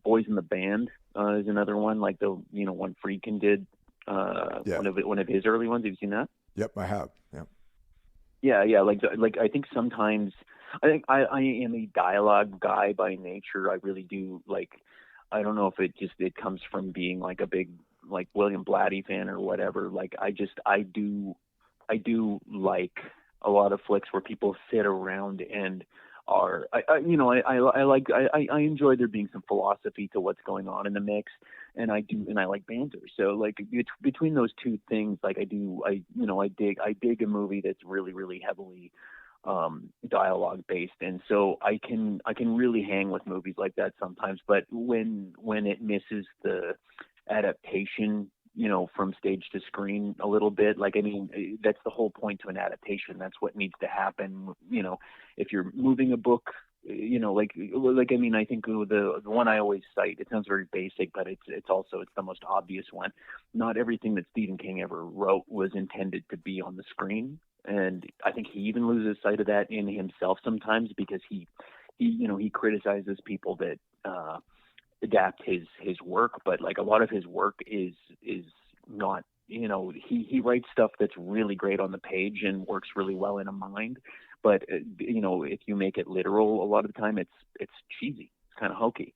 Speaker 2: Boys in the Band is another one, like the one Friedkin did.
Speaker 1: Yeah.
Speaker 2: One of his early ones. Have you seen that?
Speaker 1: Yep, I have. Yep.
Speaker 2: Yeah. Like I think sometimes I am a dialogue guy by nature. I really do like. I don't know if it comes from being like a big like William Blatty fan or whatever. Like I do like a lot of flicks where people sit around and are I enjoy there being some philosophy to what's going on in the mix, and I like banter. So like between those two things, like I dig a movie that's really really heavily dialogue based, and so I can really hang with movies like that sometimes. But when it misses the adaptation, from stage to screen a little bit, like I mean, that's the whole point to an adaptation. That's what needs to happen. If you're moving a book, like I mean, I think the one I always cite. It sounds very basic, but it's the most obvious one. Not everything that Stephen King ever wrote was intended to be on the screen. And I think he even loses sight of that in himself sometimes because he criticizes people that adapt his work, but like a lot of his work is not, he writes stuff that's really great on the page and works really well in a mind, but if you make it literal, a lot of the time it's cheesy, it's kind of hokey.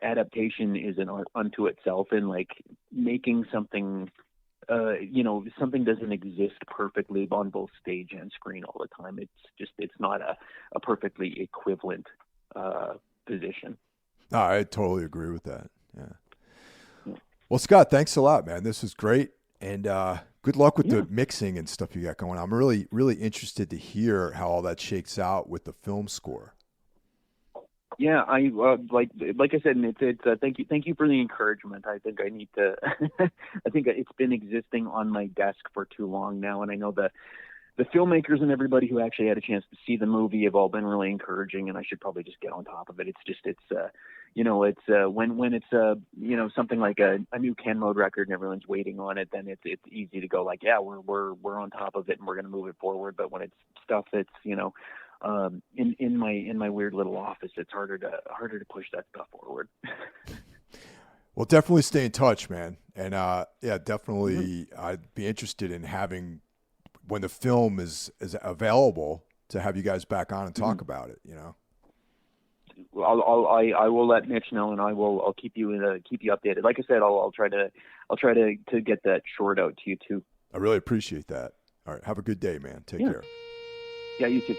Speaker 2: Adaptation is an art unto itself, and like making something something doesn't exist perfectly on both stage and screen all the time. It's not a perfectly equivalent position.
Speaker 1: No, I totally agree with that. Yeah. Well, Skot, thanks a lot, man. This was great, and good luck with the mixing and stuff you got going on. I'm really, really interested to hear how all that shakes out with the film score.
Speaker 2: Yeah, I like I said, and it's thank you for the encouragement. I think I need to. I think it's been existing on my desk for too long now, and I know the filmmakers and everybody who actually had a chance to see the movie have all been really encouraging, and I should probably just get on top of it. When it's something like a new Ken Mode record and everyone's waiting on it, then it's easy to go like, yeah, we're on top of it and we're going to move it forward. But when it's stuff that's in my weird little office, it's harder to push that stuff forward.
Speaker 1: Well, definitely stay in touch, man. And definitely I'd be interested in having, when the film is available, to have you guys back on and talk about it,
Speaker 2: I will let Mitch know, and I'll keep you updated. Like I said, I'll try to get that short out to you too.
Speaker 1: I really appreciate that. All right, have a good day, man. Take care.
Speaker 2: Yeah, you too.